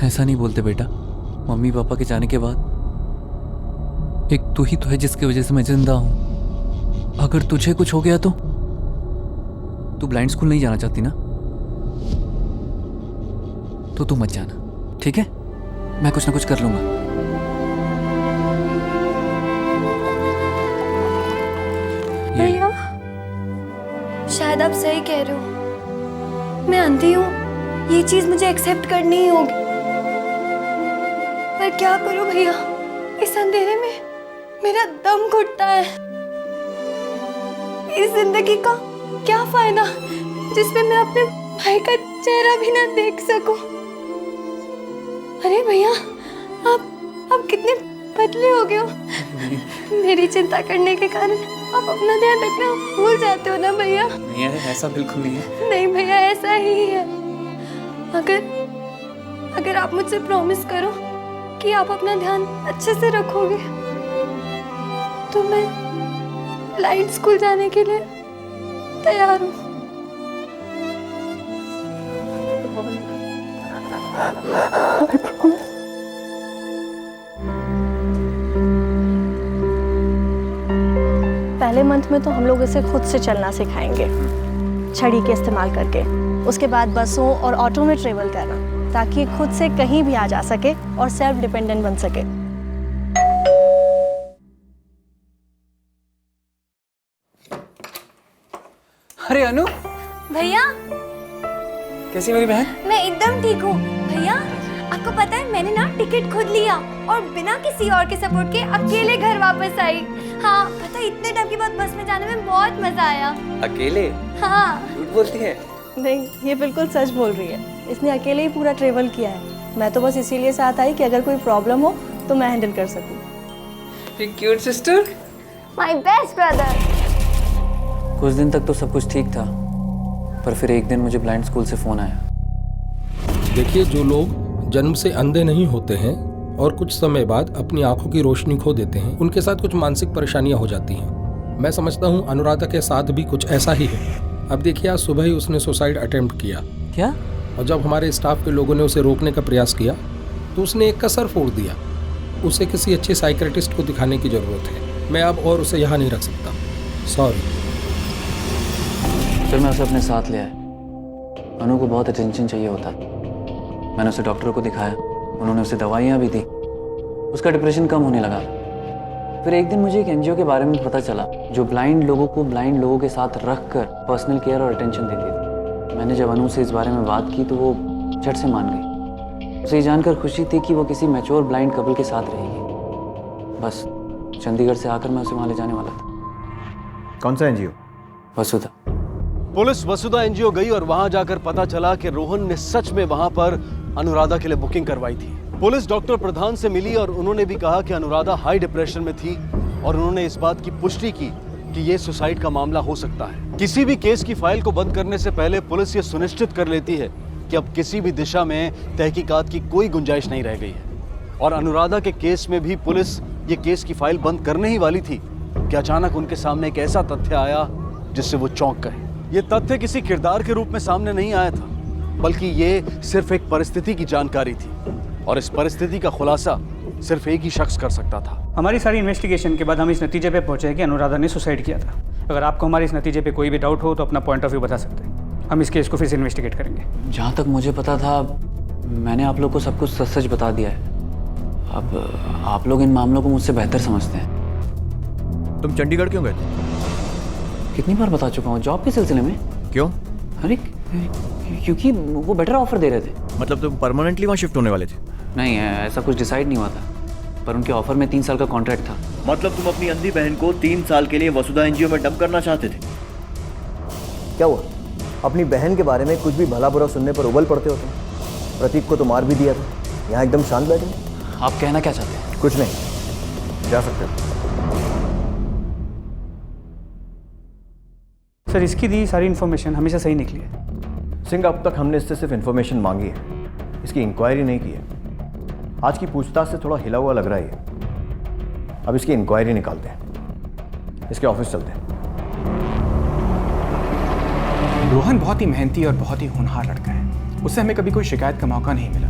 ऐसा नहीं बोलते बेटा, मम्मी पापा के जाने के बाद एक तू ही तो है जिसकी वजह से मैं जिंदा हूं। अगर तुझे कुछ हो गया तो तू ब्लाइंड स्कूल नहीं जाना चाहती ना, तो तू मत जाना, ठीक है? मैं कुछ ना कुछ कर लूंगा। भैया शायद आप सही कह रहे हो, मैं अंधी हूँ, ये चीज मुझे एक्सेप्ट करनी ही होगी। पर क्या करूं भैया, इस अंधेरे में मेरा दम घुटता है। इस जिंदगी का क्या फायदा जिसमें मैं अपने भाई का चेहरा भी ना देख सकूं। अरे भैया आप कितने पतले हो गए हो। मेरी चिंता करने के कारण आप अपना ध्यान रखना भूल जाते हो ना भैया। नहीं है, ऐसा बिल्कुल नहीं है। नहीं भैया ऐसा ही है। अगर आप मुझसे प्रॉमिस करो कि आप अपना ध्यान अच्छे से रखोगे तो मैं ब्लाइंड स्कूल जाने के लिए तैयार हूँ। पहले मंथ में तो हम लोग इसे खुद से चलना सिखाएंगे, छड़ी के इस्तेमाल करके। उसके बाद बसों और ऑटो में ट्रेवल करना, ताकि खुद से कहीं भी आ जा सके और सेल्फ डिपेंडेंट बन सके। अरे अनु, भैया कैसी मेरी बहन? मैं एकदम ठीक हूँ। भैया आपको पता है मैंने ना टिकट खुद लिया और बिना किसी और के सपोर्ट के अकेले घर वापस आई। हाँ पता है इतने टाइम के बाद बस में जाने में बहुत मजा आया। अकेले? हाँ। झूठ बोलती है? नहीं, ये बिल्कुल सच बोल रही है। इसने अकेले ही पूरा ट्रेवल किया है। मैं तो बस इसीलिए साथ आई कि अगर कोई प्रॉब्लम हो तो मैं हैंडल कर सकूं। Cute sister, my best brother. कुछ दिन तक तो सब कुछ ठीक था, पर फिर एक दिन मुझे ब्लाइंड स्कूल से फोन आया। देखिए, जो लोग जन्म से अंधे नहीं होते हैं और कुछ समय बाद अपनी आंखों की रोशनी खो देते हैं, उनके साथ कुछ मानसिक परेशानियां हो जाती हैं। मैं समझता हूं अनुराधा के साथ भी कुछ ऐसा ही है। अब देखिए, आज सुबह ही उसने सुसाइड अटेम्प्ट किया। क्या? और जब हमारे स्टाफ के लोगों ने उसे रोकने का प्रयास किया तो उसने एक कसर फोड़ दिया। उसे किसी अच्छे साइकियाट्रिस्ट को दिखाने की जरूरत है। मैं अब और उसे यहाँ नहीं रख सकता, सॉरी। फिर मैं उसे अपने साथ ले आया। अनु को बहुत अटेंशन चाहिए होता। मैंने उसे डॉक्टर को दिखाया, उन्होंने उसे दवाइयाँ भी दी, उसका डिप्रेशन कम होने लगा। फिर एक दिन मुझे एक एनजीओ के बारे में पता चला जो ब्लाइंड लोगों को ब्लाइंड लोगों के साथ रखकर पर्सनल केयर और अटेंशन देती थी। मैंने जब अनु से इस बारे में बात की तो वो झट से मान गई। उसे ये जानकर खुशी थी कि वो किसी मैच्योर ब्लाइंड कपल के साथ रहेगी। बस चंडीगढ़ से आकर मैं उसे वहाँ ले जाने वाला था। कौन सा एनजीओ? वसुधा। पुलिस वसुधा एनजीओ गई और वहां जाकर पता चला कि रोहन ने सच में वहां पर अनुराधा के लिए बुकिंग करवाई थी। पुलिस डॉक्टर प्रधान से मिली और उन्होंने भी कहा कि अनुराधा हाई डिप्रेशन में थी और उन्होंने इस बात की पुष्टि की कि यह सुसाइड का मामला हो सकता है। किसी भी केस की फाइल को बंद करने से पहले पुलिस ये सुनिश्चित कर लेती है कि अब किसी भी दिशा में तहकीकात की कोई गुंजाइश नहीं रह गई है। और अनुराधा के केस में भी पुलिस ये केस की फाइल बंद करने ही वाली थी कि अचानक उनके सामने एक ऐसा तथ्य आया जिससे वो चौंक गए। ये तथ्य किसी किरदार के रूप में सामने नहीं आया था, बल्कि ये सिर्फ एक परिस्थिति की जानकारी थी और इस परिस्थिति का खुलासा सिर्फ एक ही शख्स कर सकता था। हमारी सारी इन्वेस्टिगेशन के बाद हम इस नतीजे पे पहुंचे कि अनुराधा ने सुसाइड किया था। अगर आपको हमारे इस नतीजे पे कोई भी डाउट हो तो अपना पॉइंट ऑफ व्यू बता सकते हैं। हम इस केस को फिर से इन्वेस्टिगेट करेंगे। जहाँ तक मुझे पता था मैंने आप लोग को सब कुछ सच सच बता दिया है। अब आप लोग इन मामलों को मुझसे बेहतर समझते हैं। तुम चंडीगढ़ क्यों गए थे? कितनी बार बता चुका हूँ, जॉब के सिलसिले में। क्यों? अरे क्योंकि वो बेटर ऑफर दे रहे थे। मतलब तुम परमानेंटली वहाँ शिफ्ट होने वाले थे? नहीं, ऐसा कुछ डिसाइड नहीं हुआ था, पर उनके ऑफर में 3 साल का कॉन्ट्रैक्ट था। मतलब तुम अपनी अंधी बहन को 3 साल के लिए वसुधा एनजीओ में डंप करना चाहते थे? क्या हुआ? अपनी बहन के बारे में कुछ भी भला बुरा सुनने पर उबल पड़ते हो तुम। प्रतीक को तो मार भी दिया था, यहाँ एकदम शांत बैठे। आप कहना क्या चाहते हैं? कुछ नहीं, जा सकते हो। सर इसकी दी सारी इन्फॉर्मेशन हमेशा सही निकली है। सिंह, अब तक हमने इससे सिर्फ इन्फॉर्मेशन मांगी है, इसकी इंक्वायरी नहीं की है। आज की पूछताछ से थोड़ा हिला हुआ लग रहा है ये। अब इसकी इंक्वायरी निकालते हैं, इसके ऑफिस चलते हैं। रोहन बहुत ही मेहनती और बहुत ही होनहार लड़का है। उससे हमें कभी कोई शिकायत का मौका नहीं मिला।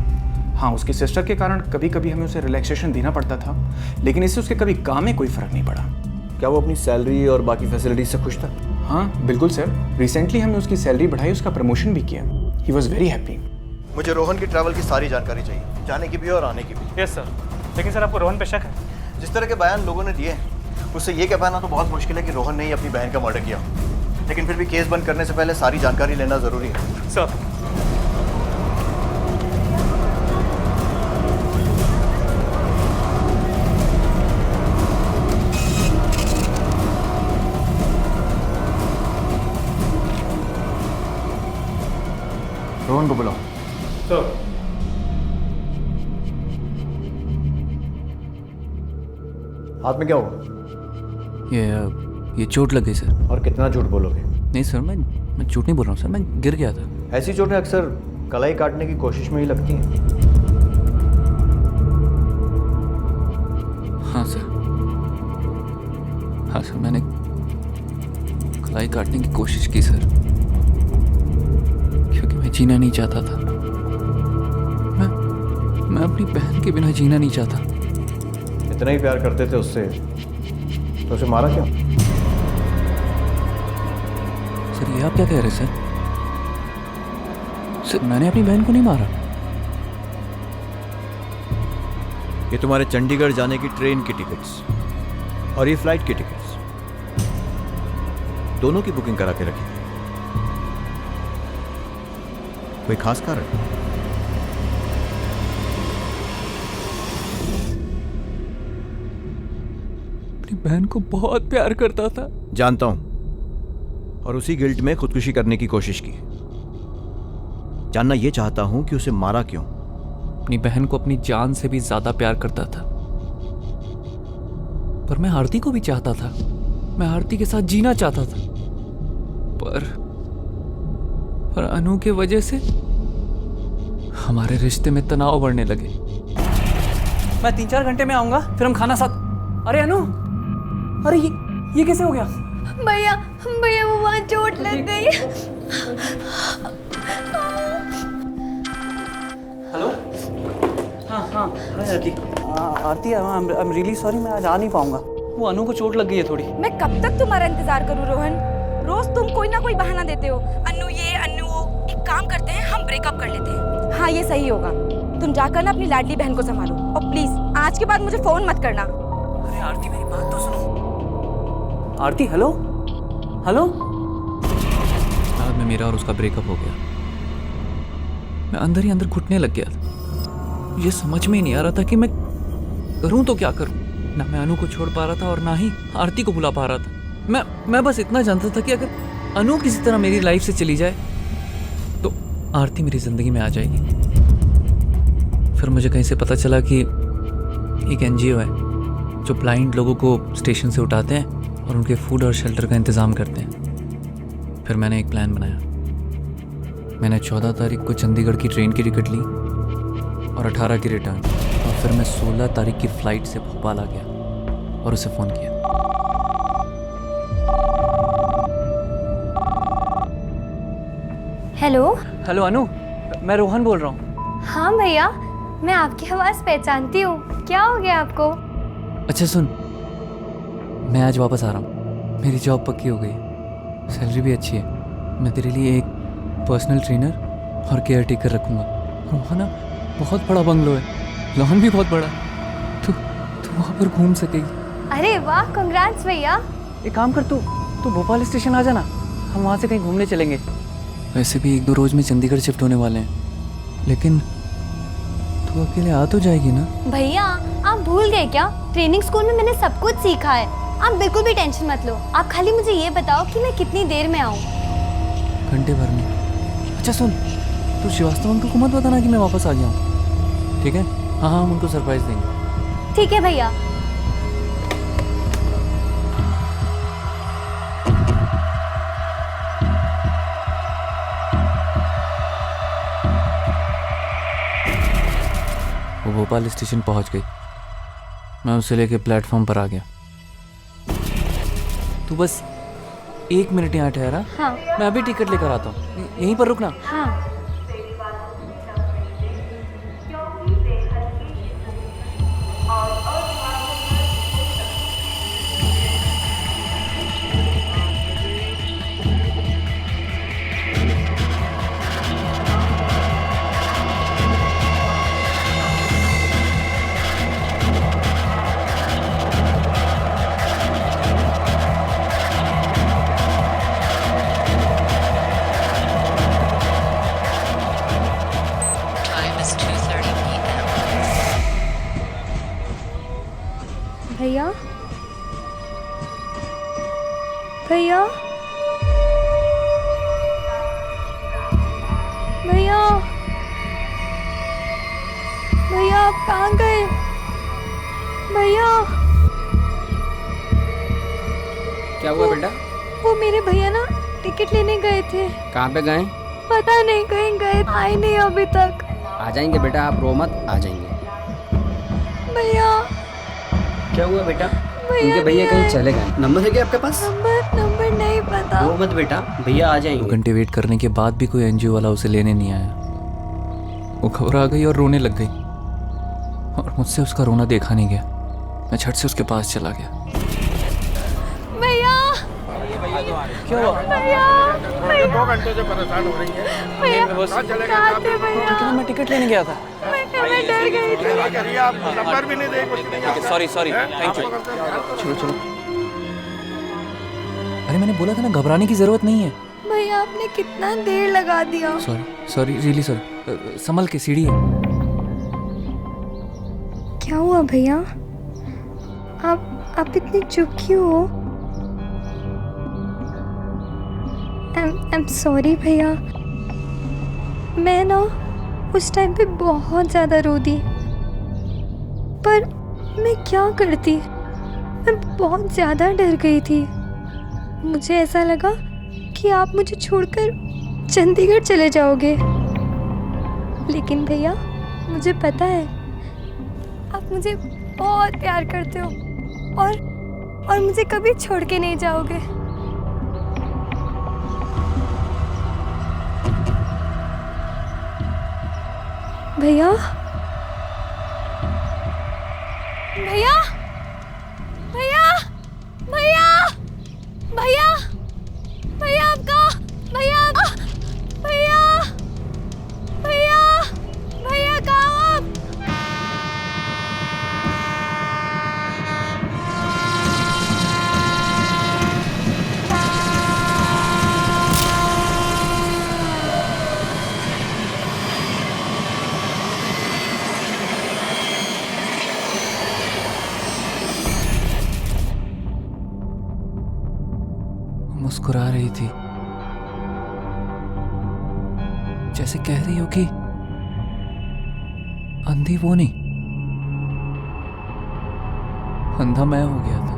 हाँ, उसकी सिस्टर के कारण कभी कभी हमें उसे रिलैक्सेशन देना पड़ता था, लेकिन इससे उसके कभी काम में कोई फर्क नहीं पड़ा। क्या वो अपनी सैलरी और बाकी फैसिलिटीज से खुश था? हाँ बिल्कुल सर, रिसेंटली हमने उसकी सैलरी बढ़ाई, उसका प्रमोशन भी किया। He was very happy. मुझे रोहन की ट्रैवल की सारी जानकारी चाहिए, जाने की भी और आने की भी। Yes sir. लेकिन सर आपको रोहन पे शक है? जिस तरह के बयान लोगों ने दिए उससे ये कह पाना तो बहुत मुश्किल है कि रोहन ने ही अपनी बहन का मर्डर किया, लेकिन फिर भी केस बंद करने से पहले सारी जानकारी लेना जरूरी है। सर रोहन को बुलाओ। हाथ में क्या हुआ? ये चोट लग गई सर। और कितना झूठ बोलोगे? नहीं सर, मैं झूठ नहीं बोल रहा हूँ सर, मैं गिर गया था। ऐसी चोटें अक्सर कलाई काटने की कोशिश में ही लगती हैं। हाँ सर, मैंने कलाई काटने की कोशिश की सर, क्योंकि मैं जीना नहीं चाहता था। मैं अपनी बहन के बिना जीना नहीं चाहता। इतना ही प्यार करते थे उससे तो उसे मारा क्यों? सर ये आप क्या कह रहे हैं सर, मैंने अपनी बहन को नहीं मारा। ये तुम्हारे चंडीगढ़ जाने की ट्रेन की टिकट्स और ये फ्लाइट की टिकट्स दोनों की बुकिंग करा के रखी। कोई खास कारण? अपनी बहन को बहुत प्यार करता था। जानता हूं, और उसी गिल्ट में खुदकुशी करने की कोशिश की। जानना यह चाहता हूं कि उसे मारा क्यों? अपनी बहन को अपनी जान से भी ज्यादा प्यार करता था, पर मैं आरती को भी चाहता था। मैं आरती के साथ जीना चाहता था, पर अनु के वजह से हमारे रिश्ते में तनाव बढ़ने लगे। मैं 3-4 घंटे में आऊंगा, फिर हम खाना साथ। अरे अनु, अरे ये कैसे हो गया? भैया वो वहाँ चोट लग गई। हेलो। हाँ आरती। आरती, आई एम रियली सॉरी, मैं आज आ नहीं पाऊंगा। वो अनु को चोट लग गई है थोड़ी। मैं कब तक तुम्हारा इंतजार करूं रोहन? रोज तुम कोई ना कोई बहाना देते हो, अनु ये अनु वो। एक काम करते हैं, हम ब्रेकअप कर लेते हैं। हाँ ये सही होगा। तुम जाकर ना अपनी लाडली बहन को संभालो, और प्लीज आज के बाद मुझे फोन मत करना। अरे आरती मेरी बात तो सुनो। आरती हेलो। बाद में मेरा और उसका ब्रेकअप हो गया। मैं अंदर ही अंदर घुटने लग गया था। ये समझ में ही नहीं आ रहा था कि मैं करूं तो क्या करूं। ना मैं अनु को छोड़ पा रहा था और ना ही आरती को भुला पा रहा था। मैं बस इतना जानता था कि अगर अनु किसी तरह मेरी लाइफ से चली जाए तो आरती मेरी जिंदगी में आ जाएगी। फिर मुझे कहीं से पता चला कि एक NGO है जो ब्लाइंड लोगों को स्टेशन से उठाते हैं और उनके फूड और शेल्टर का इंतज़ाम करते हैं। फिर मैंने एक प्लान बनाया। मैंने 14 तारीख को चंडीगढ़ की ट्रेन की टिकट ली और 18 की रिटर्न, और फिर मैं 16 तारीख की फ़्लाइट से भोपाल आ गया और उसे फ़ोन किया। हेलो अनु, मैं रोहन बोल रहा हूँ। हाँ भैया, मैं आपकी आवाज़ पहचानती हूँ। क्या हो गया आपको? अच्छा सुन, मैं आज वापस आ रहा हूँ। मेरी जॉब पक्की हो गई, सैलरी भी अच्छी है। मैं तेरे लिए एक पर्सनल ट्रेनर और केयर टेकर रखूँगा। वहाँ ना बहुत बड़ा बंगलो है, लॉन भी बहुत बड़ा। तू वहाँ पर घूम सकेगी। अरे वाह, कांग्रेट्स भैया। एक काम कर, तू भोपाल स्टेशन आ जाना, हम वहाँ से कहीं घूमने चलेंगे। वैसे भी 1-2 रोज में चंडीगढ़ शिफ्ट होने वाले हैं, लेकिन तू अकेले आ तो जाएगी ना? भैया आप भूल गए क्या? ट्रेनिंग स्कूल में मैंने सब कुछ सीखा है। आप बिल्कुल भी टेंशन मत लो। आप खाली मुझे ये बताओ कि मैं कितनी देर में आऊँ? घंटे भर में। अच्छा सुन, तू श्रीवास्तव अंकल को मत बताना कि मैं वापस आ गया हूँ, ठीक है? हाँ हम उनको सरप्राइज देंगे। ठीक है भैया। भोपाल स्टेशन पहुंच गई। मैं उसे लेके प्लेटफॉर्म पर आ गया। तू बस 1 मिनट यहाँ ठहरा। हाँ। मैं अभी टिकट लेकर आता हूँ, यहीं पर रुकना। हाँ। Time is 2:30 p.m. भैया भैया भैया भैया आप कहाँ गए? भैया क्या हुआ बेटा? वो मेरे भैया ना टिकट लेने गए थे। कहाँ पे गए? पता नहीं कहीं गए, आए नहीं अभी तक। आ जाएंगे बेटा, आप रो मत, आ जाएंगे। भैया क्या हुआ बेटा? भैया उनके भैया नहीं कहीं आए। चले गए। नंबर है क्या आपके पास? नंबर नहीं पता। रो मत बेटा, भैया आ जाएंगे। 2 घंटे वेट करने के बाद भी कोई एनजीओ वाला उसे लेने नहीं आया। वो घबरा गई और रोने लग गई, और मुझसे उसका रोना देखा नहीं गया। मैं झट से उसके पास चला गया। भैया क्या हुआ? भैया 2 घंटे से परेशान हो रही है। भैया कहाँ थे भैया? मैं टिकट लेने गया था। मैं डर गई थी। करिए आप नंबर भी नहीं दे कुछ नहीं। Sorry thank you. चलो। अरे मैंने बोला था ना, घबराने की जरूरत नहीं है। भैया आपने कितना देर लगा दिया। Sorry really sorry. संभल के, सीढ़ी है। क्या हुआ भैया? आप इतने चुप क्यों हो? I'm sorry भैया। मैं ना उस टाइम पे बहुत ज़्यादा रो दी, पर मैं क्या करती? मैं बहुत ज़्यादा डर गई थी। मुझे ऐसा लगा कि आप मुझे छोड़कर चंडीगढ़ चले जाओगे, लेकिन भैया मुझे पता है आप मुझे बहुत प्यार करते हो और मुझे कभी छोड़ के नहीं जाओगे। भैया भैया भैया भैया भैया भैया आपका भैया भैया भैया भैया कहाँ हो आप? मुस्कुरा रही थी, जैसे कह रही हो कि अंधी वो नहीं, अंधा मैं हो गया था।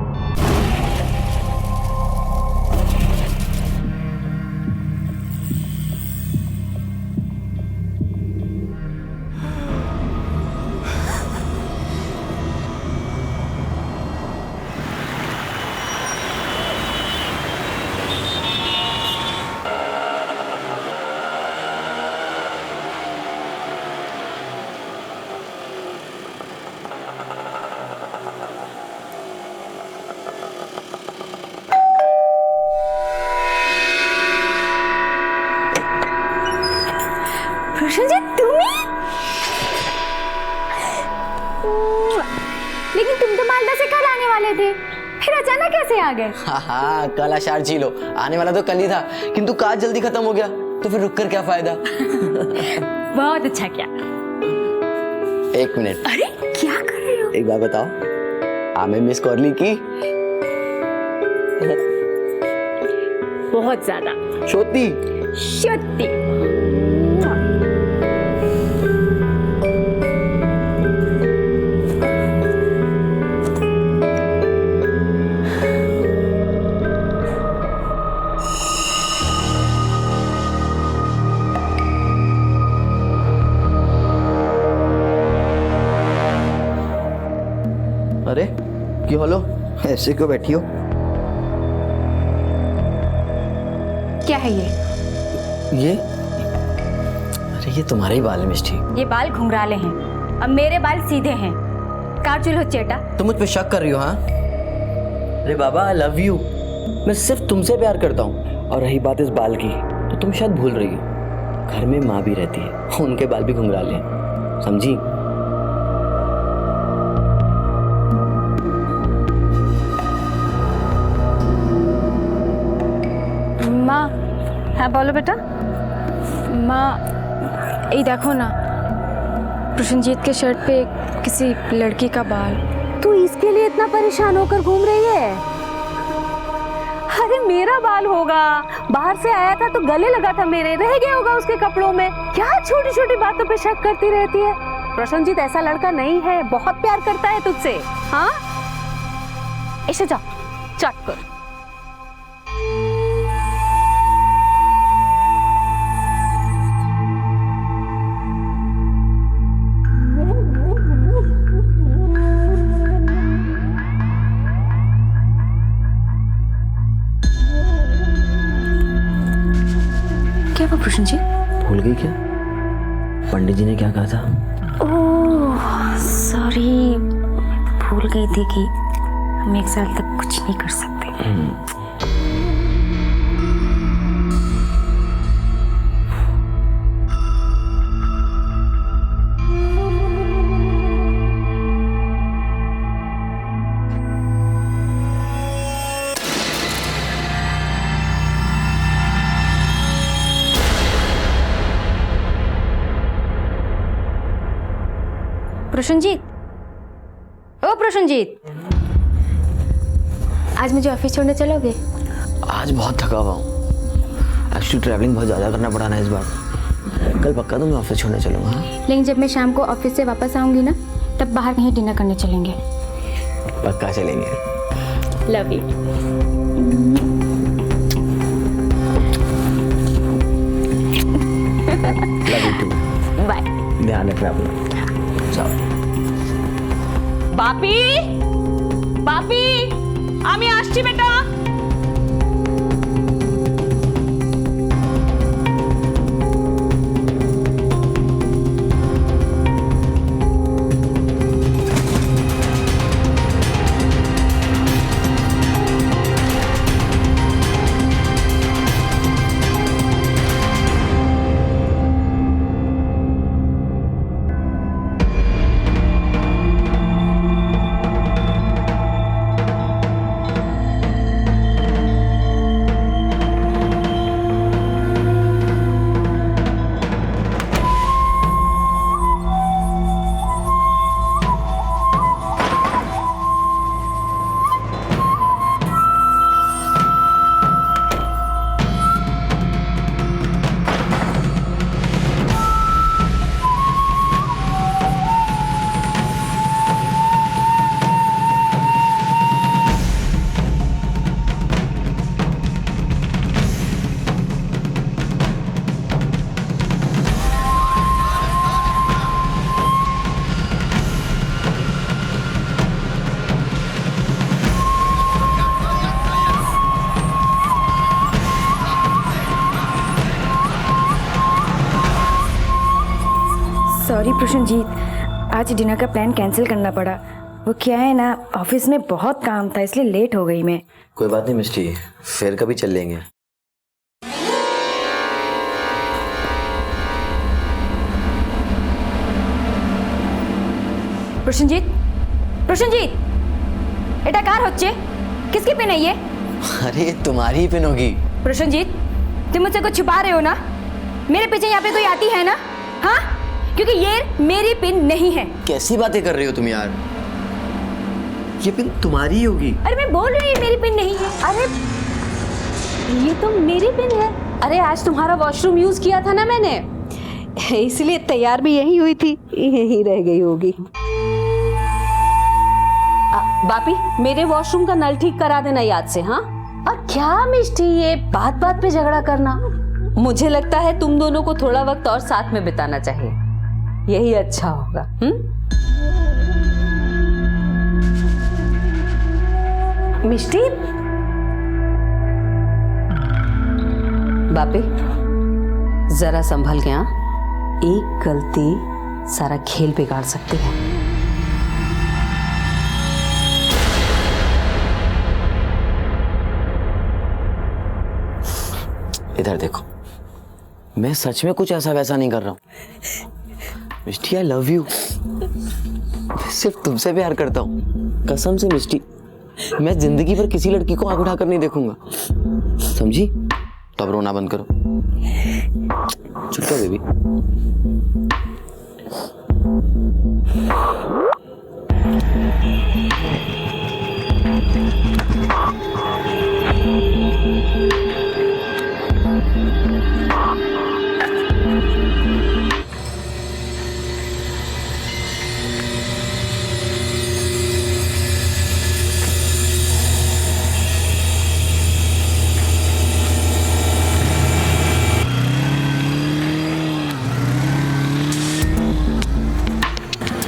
रोशन जी तुम्ही? लेकिन तुम तो मालदा से कल आने वाले थे, फिर अचानक कैसे आ गए? हाँ कल आषाढ़ झीलो आने वाला तो कल ही था, किंतु काज जल्दी खत्म हो गया तो फिर रुक कर क्या फायदा। बहुत अच्छा किया। 1 मिनट। अरे क्या कर रहे हो? एक बात बताओ, आमे मिस कॉर्ली की? बहुत ज्यादा। छोटी शक्ति। क्यों हेलो, ऐसे क्यों बैठी हो? क्या है ये? अरे ये तुम्हारे ही बाल है मिष्टी। ये बाल घुंघराले हैं, अब मेरे बाल सीधे हैं। काट चूल्हो चेटा। तुम मुझ पे शक कर रही हो? हाँ, अरे बाबा आई लव यू, मैं सिर्फ तुमसे प्यार करता हूँ। और रही बात इस बाल की, तो तुम शायद भूल रही हो, घर में माँ भी रहती है, उनके बाल भी घुंघराले हैं, समझी? माँ। हाँ बोलो बेटा। माँ ये देखो ना, प्रसन्नजीत के शर्ट पे किसी लड़की का बाल। तू इसके लिए इतना परेशान होकर घूम रही है? अरे मेरा बाल होगा, बाहर से आया था तो गले लगा था मेरे, रह गया होगा उसके कपड़ों में। क्या छोटी छोटी बातों पे शक करती रहती है? प्रसन्नजीत ऐसा लड़का नहीं है, बहुत प्यार करता है तुझसे। हाँ, ऐसे जा, चट कर। क्या वो प्रसन्नजीत? भूल गई क्या? पंडित जी ने क्या कहा था? ओह सॉरी, भूल गई थी कि हम 1 साल तक कुछ नहीं कर सकते। प्रसन्नजीत, ओ प्रसन्नजीत, आज मुझे ऑफिस छोड़ने चलोगे? आज बहुत थका हुआ हूँ, एक्चुअली ट्रैवलिंग बहुत ज़्यादा करना पड़ा ना इस बार। कल पक्का तो मैं ऑफिस छोड़ने चलूँगा। लेकिन जब मैं शाम को ऑफिस से वापस आऊँगी ना, तब बाहर कहीं डिनर करने चलेंगे। पक्का चलेंगे। Love you. Love you too. Bye. ध्यान रखना अपना। जाओ। बापी, बापी, आमी आसছি बेटा। सॉरी प्रसन्नजीत, आज डिनर का प्लान कैंसिल करना पड़ा। वो क्या है ना, ऑफिस में बहुत काम था इसलिए लेट हो गई मैं। कोई बात नहीं मिस्टी, फिर कभी चल लेंगे। प्रसन्नजीत, प्रसन्नजीत, এটা কার হচ্ছে? किसकी पिन है ये? अरे तुम्हारी ही पिन होगी। प्रसन्नजीत, तुम मुझसे कुछ छुपा रहे हो ना? मेरे पीछे यहाँ पे कोई आती है ना? हाँ, क्योंकि ये मेरी पिन नहीं है। कैसी बातें कर रही हो तुम यार? ये पिन तुम्हारी ही होगी। अरे मैं बोल रही हूँ मेरी पिन नहीं है। अरे ये तो मेरी पिन है। अरे आज तुम्हारा वॉशरूम यूज किया था ना मैंने, इसलिए तैयार भी यही हुई थी, यही रह गई होगी। बापी, मेरे वॉशरूम का नल ठीक करा देना याद से। हाँ, और क्या मिष्टी ये बात बात पे झगड़ा करना? मुझे लगता है तुम दोनों को थोड़ा वक्त और साथ में बिताना चाहिए, यही अच्छा होगा। मिष्टी, बापे जरा संभल के। एक गलती सारा खेल बिगाड़ सकती है। इधर देखो, मैं सच में कुछ ऐसा वैसा नहीं कर रहा हूँ। मिष्टी, आई लव यू। सिर्फ तुमसे प्यार करता हूँ, कसम से मिष्टी। मैं जिंदगी भर किसी लड़की को आंख उठाकर नहीं देखूंगा, समझी? तो अब रोना बंद करो। चुप कर बेबी।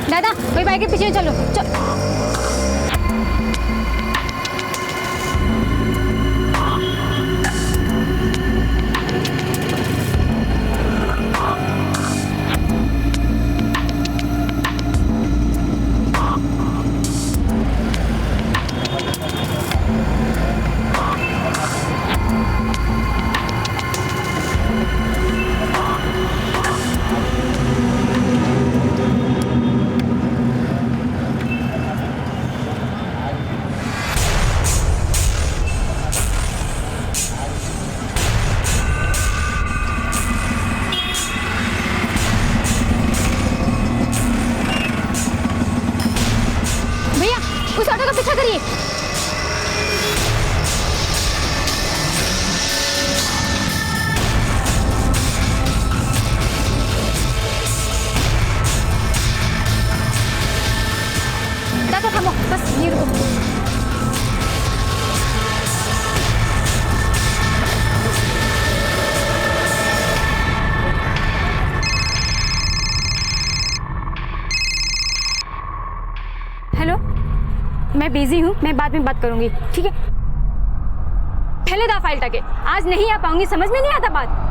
दादा, वही बाइक के पीछे चलो। उस ऑटो का पीछा करिए। दादा थामो, बस ये रुको। हेलो, मैं बिजी हूँ, मैं बाद में बात करूंगी, ठीक है? पहले दा फाइल टके, आज नहीं आ पाऊंगी, समझ में नहीं आता बात।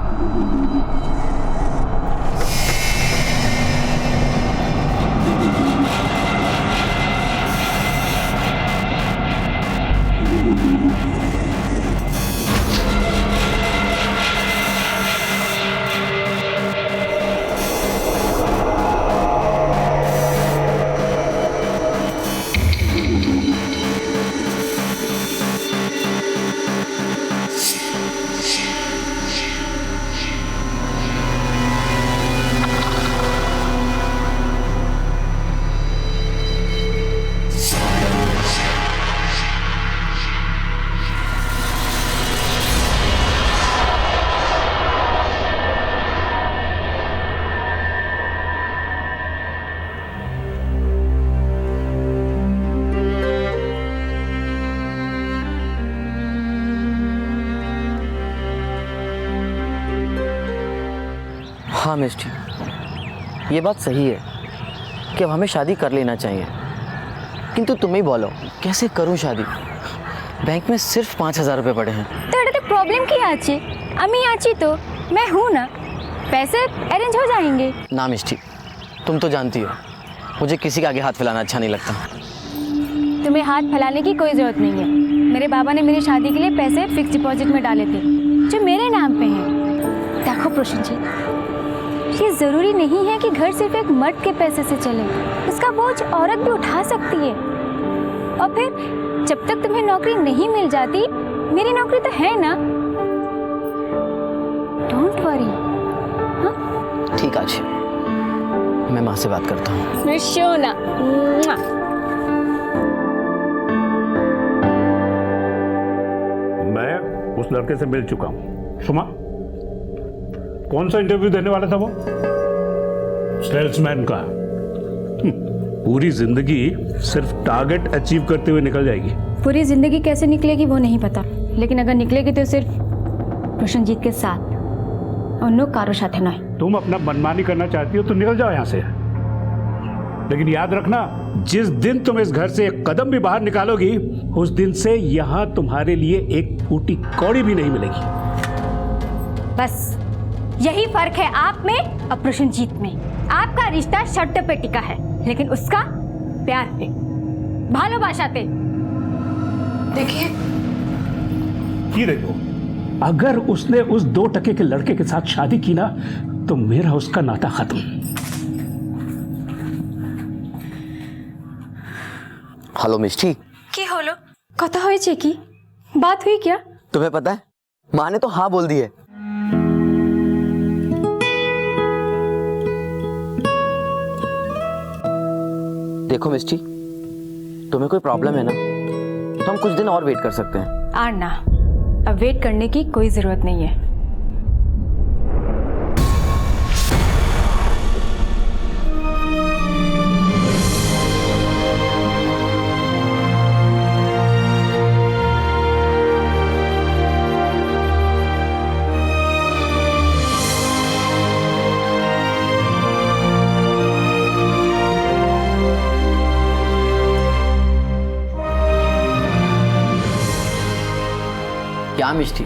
हाँ मिष्टी, ये बात सही है कि अब हमें शादी कर लेना चाहिए, किंतु तुम ही बोलो कैसे करूं शादी? बैंक में सिर्फ 5,000 रुपये पड़े हैं। तो प्रॉब्लम क्या आची? अम्मी आची तो मैं हूँ ना, पैसे अरेंज हो जाएंगे। ना मिष्टी, तुम तो जानती हो मुझे किसी के आगे हाथ फैलाना अच्छा नहीं लगता। तुम्हें हाथ फैलाने की कोई जरूरत नहीं है। मेरे बाबा ने मेरी शादी के लिए पैसे फिक्स डिपॉजिट में डाले थे जो मेरे नाम पे हैं। देखो प्रोशन जी, ये ज़रूरी नहीं है कि घर सिर्फ एक मर्द के पैसे से चले, उसका बोझ औरत भी उठा सकती है। और फिर जब तक तुम्हें नौकरी नहीं मिल जाती, मेरी नौकरी तो है ना, डोंट वरी। हाँ ठीक आज मैं माँ से बात करता हूँ। सोना, मैं उस लड़के से मिल चुका हूँ। सुमा, कौन सा इंटरव्यू देने वाला था वो? सेल्समैन का। पूरी जिंदगी सिर्फ टारगेट अचीव करते हुए निकल जाएगी। पूरी जिंदगी कैसे निकलेगी वो नहीं पता, लेकिन अगर निकलेगी तो सिर्फ रोशनजीत के साथ, और नो कारो साथ है। तुम अपना मनमानी करना चाहती हो तो निकल जाओ यहाँ से, लेकिन याद रखना, जिस दिन तुम इस घर से एक कदम भी बाहर निकालोगी, उस दिन से यहाँ तुम्हारे लिए एक फूटी कौड़ी भी नहीं मिलेगी। बस यही फर्क है आप में और प्रसन्नजीत में। आपका रिश्ता शर्त पे टिका है, लेकिन उसका प्यार पे, भालोबाशा पे। देखिए ये देखो, अगर उसने उस 2 टके के लड़के के साथ शादी की ना, तो मेरा उसका नाता खत्म। हेलो मिष्टी। की होलो कथा হয়েছে কি? बात हुई क्या? तुम्हें पता है, माँ ने तो हाँ बोल दी है। देखो मिष्टी, तुम्हें कोई प्रॉब्लम है ना, तो हम कुछ दिन और वेट कर सकते हैं। आना, अब वेट करने की कोई जरूरत नहीं है। क्या मिष्टी,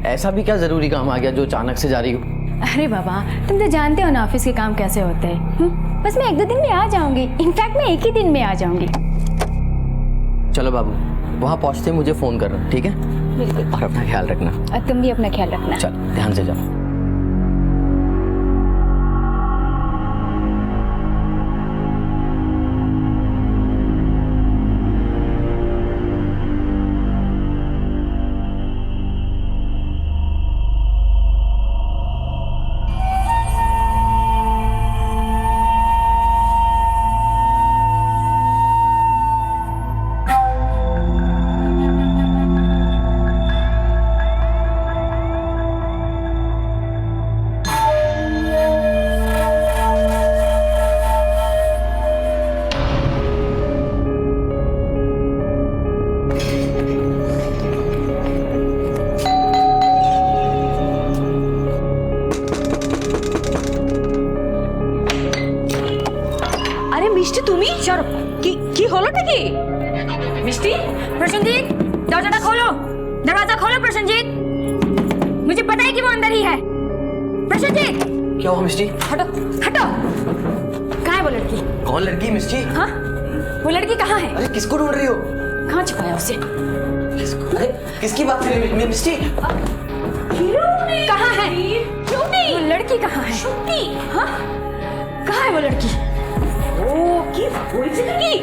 ऐसा भी क्या जरूरी काम आ गया जो अचानक से जा रही हो? अरे बाबा, तुम तो जानते हो ना ऑफिस के काम कैसे होते हैं। बस मैं 1-2 दिन में आ जाऊंगी। इनफैक्ट मैं 1 ही दिन में आ जाऊंगी। चलो बाबू, वहाँ पहुँचते मुझे फोन करना, ठीक है? बिल्कुल। और अपना ख्याल रखना। और तुम भी अपना ख्याल रखना। चल, ध्यान से जाओ। মিষ্টি তুমি সর কি কি হলোটা কি মিষ্টি प्रसन्नजीत दरवाजा खोलो प्रसन्नजीत मुझे पता है कि वो अंदर ही है प्रसन्नजीत क्या हुआ मिष्टी हटो हटो कहाँ है वो लड़की कौन लड़की मिष्टी हाँ वो लड़की कहाँ है अरे किसको ढूंढ रही हो कहाँ छुपाया उसे अरे किसकी बात कर रही हो मिष्टी कहाँ है वो लड़की कहाँ है हाँ कहाँ है वो लड़की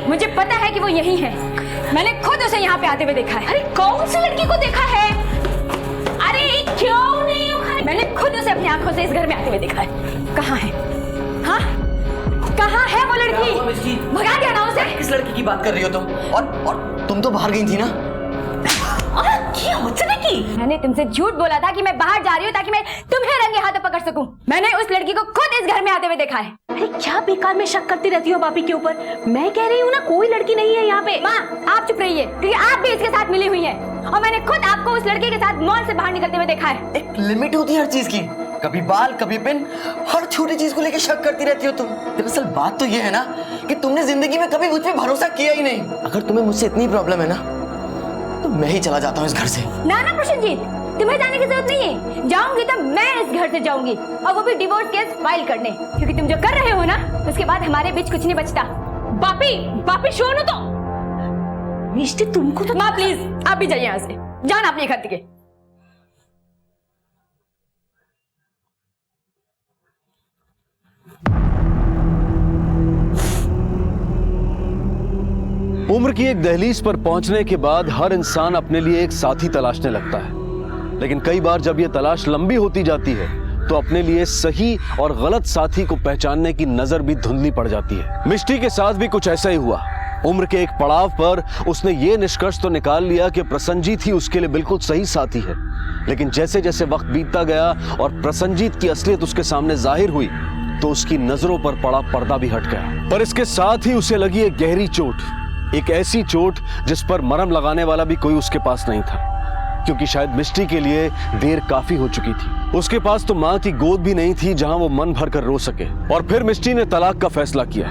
मुझे पता है कि वो यही है मैंने खुद उसे यहाँ पे आते हुए देखा है अरे कौन सी लड़की को देखा है अरे क्यों नहीं मैंने खुद उसे अपनी आंखों से इस घर में आते हुए देखा है कहाँ है हाँ कहाँ है वो लड़की भगा दिया ना उसे किस लड़की की बात कर रही हो तुम और तुम तो बाहर गई थी ना मैंने तुमसे झूठ बोला था कि मैं बाहर जा रही हूँ ताकि मैं तुम्हें रंगे हाथों पकड़ सकूं। मैंने उस लड़की को खुद इस घर में आते हुए देखा है। अरे क्या बेकार में शक करती रहती हो भाभी के ऊपर। मैं कह रही हूँ ना कोई लड़की नहीं है यहाँ पे। माँ आप चुप रहिए क्योंकि आप भी इसके साथ मिली हुई हैं और मैंने खुद आपको उस लड़के के साथ मॉल से बाहर निकलते हुए देखा है। एक लिमिट होती है हर चीज की, कभी बाल कभी पिन, हर छोटी चीज को लेकर शक करती रहती हो तुम। दरअसल बात तो ये है ना कि तुमने जिंदगी में कभी मुझ पे भरोसा किया ही नहीं। अगर तुम्हें मुझसे इतनी प्रॉब्लम है ना तो मैं ही चला जाता हूँ इस घर से। ना प्रसन्नजीत तुम्हें जाने की जरूरत नहीं है। जाऊंगी तो मैं इस घर से जाऊंगी और वो भी डिवोर्स केस फाइल करने क्योंकि तुम जो कर रहे हो ना उसके बाद हमारे बीच कुछ नहीं बचता। बापी सुनो तो मिष्टी तुमको तो माँ प्लीज आप भी जाइए यहाँ से जान अपने घर के। उम्र की एक दहलीज पर पहुंचने के बाद हर इंसान अपने लिए एक साथी तलाशने लगता है, लेकिन कई बार जब यह तलाश लंबी होती जाती है तो अपने लिए सही और गलत साथी को पहचानने की नजर भी धुंधली पड़ जाती है। मिष्टी के साथ भी कुछ ऐसा ही हुआ। उम्र के एक पड़ाव पर उसने ये निष्कर्ष तो निकाल लिया कि प्रसन्नजीत ही उसके लिए बिल्कुल सही साथी है, लेकिन जैसे जैसे वक्त बीतता गया और प्रसन्नजीत की असलियत उसके सामने जाहिर हुई तो उसकी नजरों पर पड़ा पर्दा भी हट गया। पर इसके साथ ही उसे लगी एक गहरी चोट, एक ऐसी चोट जिस पर मरहम लगाने वाला भी कोई उसके पास नहीं था, क्योंकि शायद मिष्टी के लिए देर काफी हो चुकी थी। उसके पास तो माँ की गोद भी नहीं थी जहां वो मन भर कर रो सके। और फिर मिष्टी ने तलाक का फैसला किया।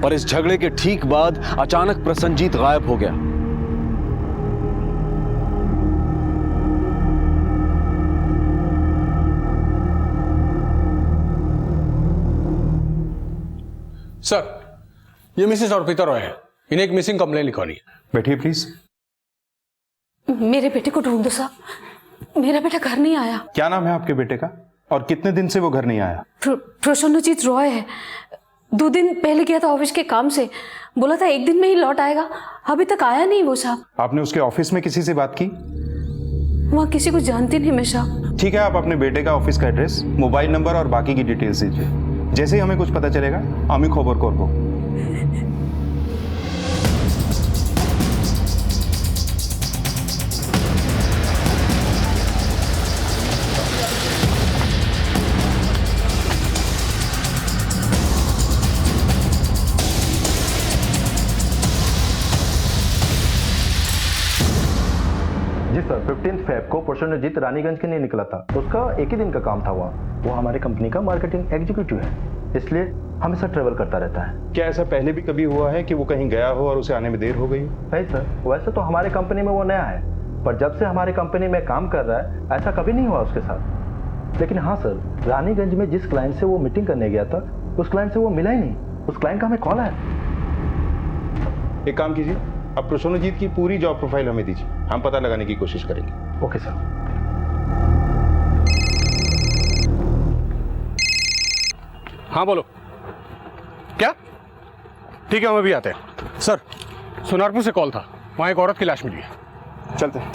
पर इस झगड़े के ठीक बाद अचानक प्रसन्नजीत गायब हो गया। सर, ये मिसेस अर्पिता रॉय है, इन्हें एक मिसिंग कंप्लेंट लिखवानी है। बैठिए प्लीज। मेरे बेटे को ढूंढ दो साहब, मेरा बेटा घर नहीं आया। क्या नाम है आपके बेटे का और कितने दिन से वो घर नहीं आया? प्रसन्नजीत रॉय है। 2 दिन पहले गया था ऑफिस के काम से, बोला था 1 दिन में ही लौट आएगा, अभी तक आया नहीं वो साहब। आपने उसके ऑफिस में किसी से बात की? वहाँ किसी को जानती नहीं मैं साहब। ठीक है, आप अपने बेटे का ऑफिस का एड्रेस, मोबाइल नंबर और बाकी की डिटेल्स दीजिए। जैसे ही हमें कुछ पता चलेगा আমি খবর করব। जी सर, 15 फेब को प्रसन्नजीत रानीगंज के लिए निकला था। उसका एक ही दिन का काम था वहाँ। वो हमारे कंपनी का मार्केटिंग एग्जीक्यूटिव है, इसलिए हमेशा ट्रेवल करता रहता है। क्या ऐसा पहले भी कभी हुआ है कि वो कहीं गया हो और उसे आने में देर हो गई? नहीं सर, वैसे तो हमारे कंपनी में वो नया है, पर जब से हमारे कंपनी में काम कर रहा है ऐसा कभी नहीं हुआ उसके साथ। लेकिन हाँ सर, रानीगंज में जिस क्लाइंट से वो मीटिंग करने गया था उस क्लाइंट से वो मिला ही नहीं। उस क्लाइंट का हमें कॉल है। एक काम कीजिए, अब प्रसन्नजीत की पूरी जॉब प्रोफाइल हमें दीजिए, हम पता लगाने की कोशिश करेंगे। Okay sir. हाँ बोलो। क्या? ठीक है, हम अभी आते हैं। सर, सोनारपुर से कॉल था, वहाँ एक औरत की लाश मिली है। चलते हैं।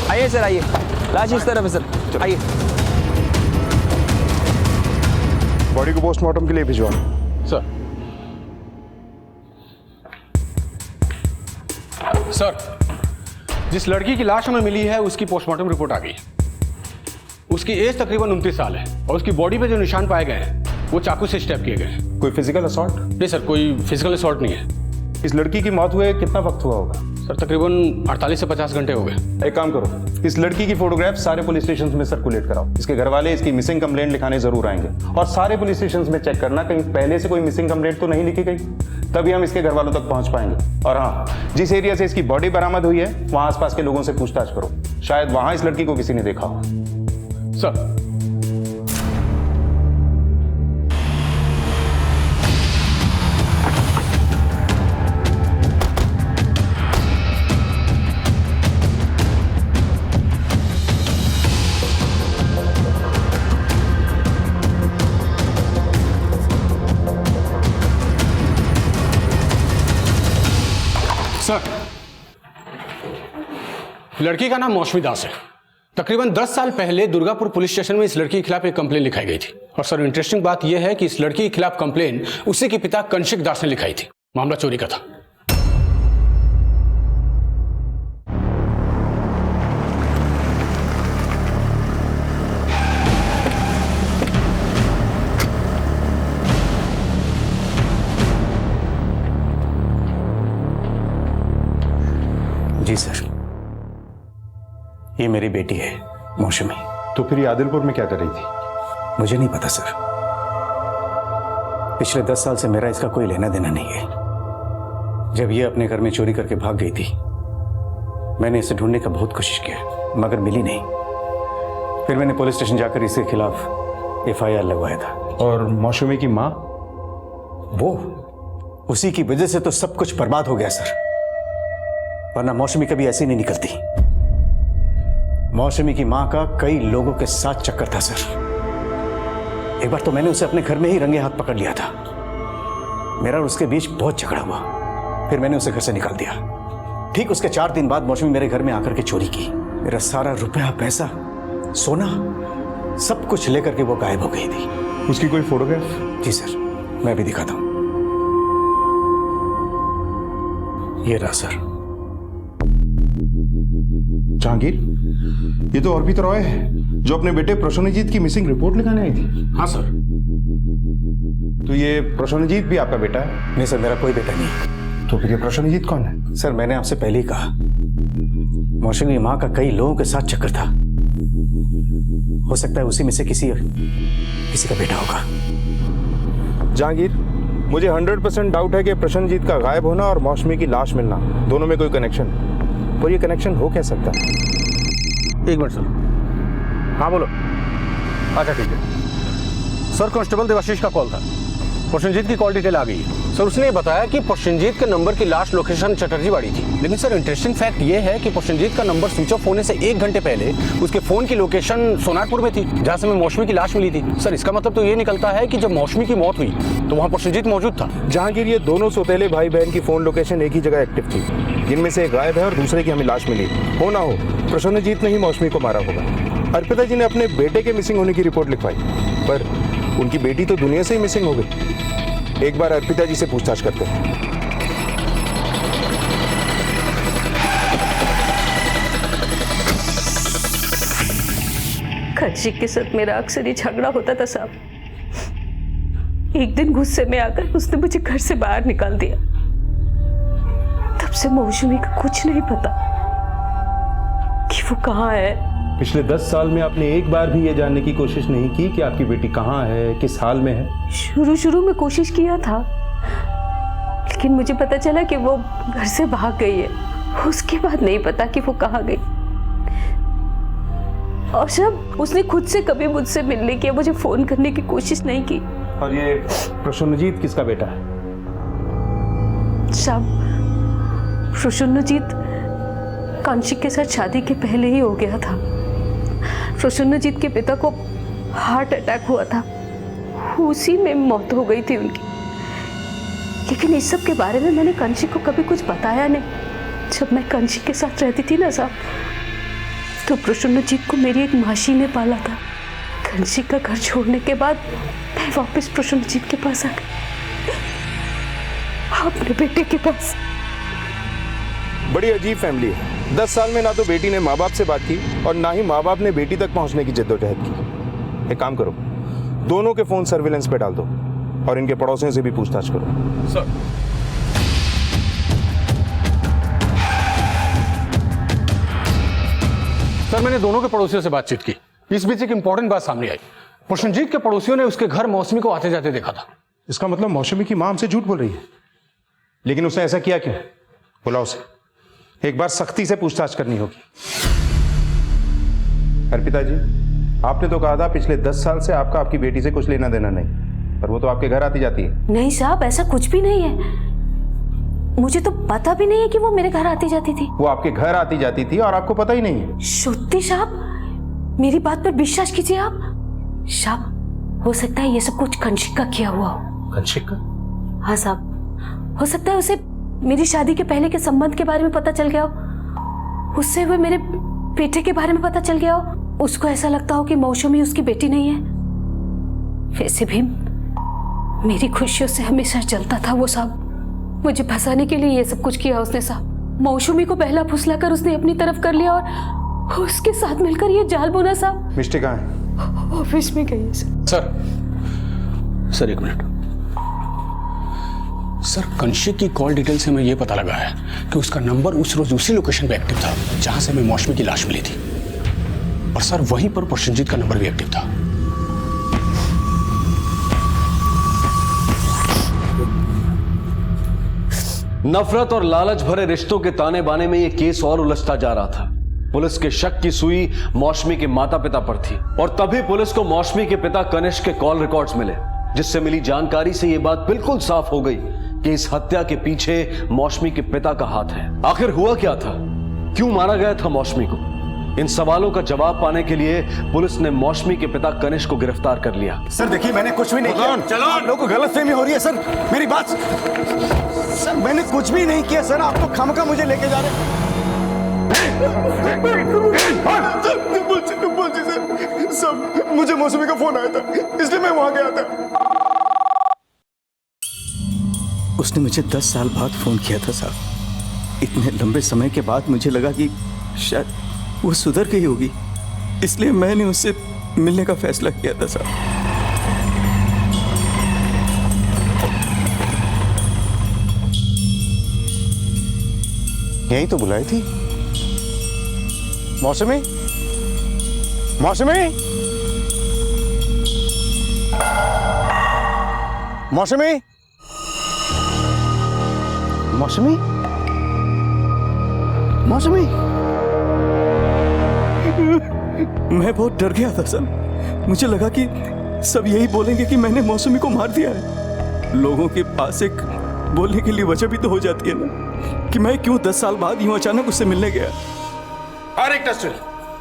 आइए सर, आइए। लाश इस तरफ है सर, आइए। बॉडी को पोस्टमार्टम के लिए भिजवा सर। सर, जिस लड़की की लाश हमें मिली है उसकी पोस्टमार्टम रिपोर्ट आ गई है। उसकी एज तकरीबन 29 साल है और उसकी बॉडी पे जो निशान पाए गए हैं वो चाकू से स्टैब किए गए हैं। कोई फिजिकल असॉल्ट? नहीं सर, कोई फिजिकल असॉल्ट नहीं है। इस लड़की की मौत हुए कितना वक्त हुआ होगा? सर, तकरीबन 48 से 50 घंटे हो गए। एक काम करो, इस लड़की की फोटोग्राफ सारे पुलिस स्टेशन में सर्कुलेट कराओ। इसके घर वाले इसकी मिसिंग कंप्लेंट लिखाने जरूर आएंगे और सारे पुलिस स्टेशन में चेक करना कहीं पहले से कोई मिसिंग कंप्लेंट तो नहीं लिखी गई, तभी हम इसके घर वालों तक पहुंच पाएंगे। और हाँ, जिस एरिया से इसकी बॉडी बरामद हुई है वहां आसपास के लोगों से पूछताछ करो, शायद वहां इस लड़की को किसी ने देखा हो। सर, सर, लड़की का नाम मौसमी दास है। तकरीबन 10 साल पहले दुर्गापुर पुलिस स्टेशन में इस लड़की के खिलाफ एक कंप्लेन लिखाई गई थी। और सर, इंटरेस्टिंग बात यह है कि इस लड़की के खिलाफ कंप्लेन उसी के पिता कौशिक दास ने लिखाई थी। मामला चोरी का था। जी सर, ये मेरी बेटी है मौसमी। तो फिर ये आदिलपुर में क्या कर रही थी? मुझे नहीं पता सर, पिछले 10 साल से मेरा इसका कोई लेना देना नहीं है। जब ये अपने घर में चोरी करके भाग गई थी, मैंने इसे ढूंढने का बहुत कोशिश किया मगर मिली नहीं। फिर मैंने पुलिस स्टेशन जाकर इसके खिलाफ FIR लगवाया था। और मौसमी की माँ? वो उसी की वजह से तो सब कुछ बर्बाद हो गया सर, वरना मौसमी कभी ऐसी नहीं निकलती। मौसमी की मां का कई लोगों के साथ चक्कर था सर। एक बार तो मैंने उसे अपने घर में ही रंगे हाथ पकड़ लिया था। मेरा और उसके बीच बहुत झगड़ा हुआ, फिर मैंने उसे घर से निकाल दिया। ठीक उसके 4 दिन बाद मौसमी मेरे घर में आकर के चोरी की। मेरा सारा रुपया, पैसा, सोना सब कुछ लेकर के वो गायब हो गई थी। उसकी कोई फोटोग्राफ? जी सर, मैं भी दिखाता हूं। ये रहा सर। जहांगीर, ये तो अर्पिता रॉय है जो अपने बेटे प्रसन्नजीत की मिसिंग रिपोर्ट लिखाने आई थी। हाँ सर। तो ये प्रसन्नजीत भी आपका बेटा है? नहीं सर, मेरा कोई बेटा नहीं। तो फिर ये प्रसन्नजीत कौन है? सर मैंने आपसे पहले ही कहा, मौसमी की माँ का कई लोगों के साथ चक्कर था। हो सकता है उसी में से किसी का बेटा होगा। जहांगीर, मुझे 100% डाउट है कि प्रसन्नजीत का गायब होना और मौसमी की लाश मिलना, दोनों में कोई कनेक्शन, और ये कनेक्शन हो क्या सकता है? एक मिनट सर। हाँ बोलो। अच्छा ठीक है सर, कांस्टेबल देवाशीष का कॉल था। प्रसन्नजीत की कॉल डिटेल आ गई है सर। उसने ये बताया कि प्रसन्नजीत के नंबर की लास्ट लोकेशन चटर्जी बाड़ी थी। लेकिन सर इंटरेस्टिंग फैक्ट ये है कि प्रसन्नजीत का नंबर स्विच ऑफ होने से 1 घंटे पहले उसके फोन की लोकेशन सोनारपुर में थी, जहां से हमें मौसमी की लाश मिली थी। सर इसका मतलब तो ये निकलता है कि जब मौसमी की मौत हुई तो वहाँ प्रसन्नजीत मौजूद था। जहांगीर, ये दोनों सौतेले भाई बहन की फोन लोकेशन एक ही जगह एक्टिव थी, जिनमें से एक गायब है और दूसरे की हमें लाश मिली। हो ना हो प्रसन्नजीत ने ही मौसमी को मारा होगा। अर्पिता जी ने अपने बेटे के मिसिंग होने की रिपोर्ट लिखवाई, पर उनकी बेटी तो दुनिया से ही मिसिंग हो गई। एक बार अर्पिता जी से पूछताछ करते हैं। खर्ची के साथ मेरा अक्सर ही झगड़ा होता था साहब। एक दिन गुस्से में आकर उसने मुझे घर से बाहर निकाल दिया। तब से मौसमी का कुछ नहीं पता कि वो कहाँ है। पिछले 10 साल में आपने एक बार भी ये जानने की कोशिश नहीं की कि आपकी बेटी कहाँ है, किस हाल में है? शुरू में कोशिश किया था, लेकिन मुझे पता चला कि वो घर से भाग गई है। उसके बाद नहीं पता कि वो कहाँ गई। और जब उसने खुद से कभी मुझसे मिलने की, मुझे फोन करने की कोशिश नहीं की। और ये प्रसन्नजीत किसका बेटा है? साहब, प्रसन्नजीत कांशिक के साथ शादी के पहले ही हो गया था। प्रसन्नजीत के पिता को हार्ट अटैक हुआ था, उसी में मौत हो गई थी उनकी। लेकिन इस सब के बारे में मैंने कांशिक को कभी कुछ बताया नहीं। जब मैं कांशिक के साथ रहती थी ना साहब, तो प्रसन्नजीत को मेरी एक मासी ने पाला था। कांशिक का घर छोड़ने के बाद मैं वापस प्रसन्नजीत के पास आ गई, अपने बेटे के पास। बड़ी अजीब फैमिली है। 10 साल में ना तो बेटी ने माँ बाप से बात की और ना ही माँ बाप ने बेटी तक पहुंचने की जद्दोजहद की। एक काम करो, दोनों के फोन सर्विलेंस पे डाल दो और इनके पड़ोसियों से भी पूछताछ करो। सर सर मैंने दोनों के पड़ोसियों से बातचीत की। इस बीच एक इंपॉर्टेंट बात सामने आई। प्रसन्नजीत के पड़ोसियों ने उसके घर मौसमी को आते जाते देखा था। इसका मतलब मौसमी की माँ हमसे झूठ बोल रही है। लेकिन उसने ऐसा किया क्यों? बुलाओ उसे, एक बार सख्ती से पूछताछ करनी होगी। अर्पिता जी, आपने तो कहा था पिछले 10 साल से आपका आपकी बेटी से कुछ लेना देना नहीं, पर वो तो आपके घर आती जाती है। नहीं साहब, ऐसा कुछ भी नहीं है। मुझे तो पता भी नहीं है कि वो मेरे घर आती जाती थी। वो आपके घर आती जाती थी और आपको पता ही नहीं है? शुद्धि साहब, मेरी बात पर विश्वास कीजिए आप। साहब, हो सकता है ये सब कुछ कांशिक का किया हुआ हो। कांशिक का? हाँ साहब, हो सकता है उसे मेरी शादी के पहले के संबंध के बारे में पता चल गया हो, उससे हुए मेरे बेटे के बारे में पता चल गया हो। उसको ऐसा लगता हो कि मौसमी उसकी बेटी नहीं है। वैसे भी मेरी खुशियों से हमेशा जलता था वो साहब। मुझे फंसाने के लिए ये सब कुछ किया उसने साहब। मौसमी को बहला फुसलाकर उसने अपनी तरफ कर लिया और उसके साथ मिलकर ये जाल बुना साहब। मिस्टी कहाँ है? ऑफिस में गई है सर एक मिनट सर। कांशिक की कॉल डिटेल से मैं ये पता लगा है कि उसका नंबर उस रोज उसी लोकेशन पे एक्टिव था जहां से हमें मौसमी की लाश मिली थी। और सर वहीं पर प्रसन्नजीत का नंबर भी एक्टिव था। नफरत और लालच भरे रिश्तों के ताने बाने में यह केस और उलझता जा रहा था। पुलिस के शक की सुई मौसमी के माता पिता पर थी और तभी पुलिस को मौसमी के पिता कनिष्क के कॉल रिकॉर्ड्स मिले, जिससे मिली जानकारी से यह बात बिल्कुल साफ हो गई कि इस हत्या के पीछे मौसमी के पिता का हाथ है। आखिर हुआ क्या था? क्यों मारा गया था मौसमी को? इन सवालों का जवाब पाने के लिए पुलिस ने मौसमी के पिता कनिष्क को गिरफ्तार कर लिया। सर देखिए, मैंने कुछ भी नहीं किया। चलो, आप लोगों को गलतफहमी हो रही है सर। मेरी बात सर, मैंने कुछ भी नहीं किया सर। आप तो खामखा मुझे लेके जा रहे हैं। सर, मुझे मौसमी का फोन आया था, इसलिए मैं वहां गया था। उसने मुझे 10 साल बाद फोन किया था साहब। इतने लंबे समय के बाद मुझे लगा कि शायद वो सुधर गई होगी, इसलिए मैंने उससे मिलने का फैसला किया था साहब। यही तो बुलाई थी। मौसमी, मौसमी, मौसमी, मौसमी, मौसमी। मैं बहुत डर गया था सर। मुझे लगा कि सब यही बोलेंगे कि मैंने मौसमी को मार दिया है। लोगों के पास एक बोलने के लिए वजह भी तो हो जाती है ना, कि मैं क्यों 10 साल बाद यूं अचानक उससे मिलने गया। और एक टेस्ट,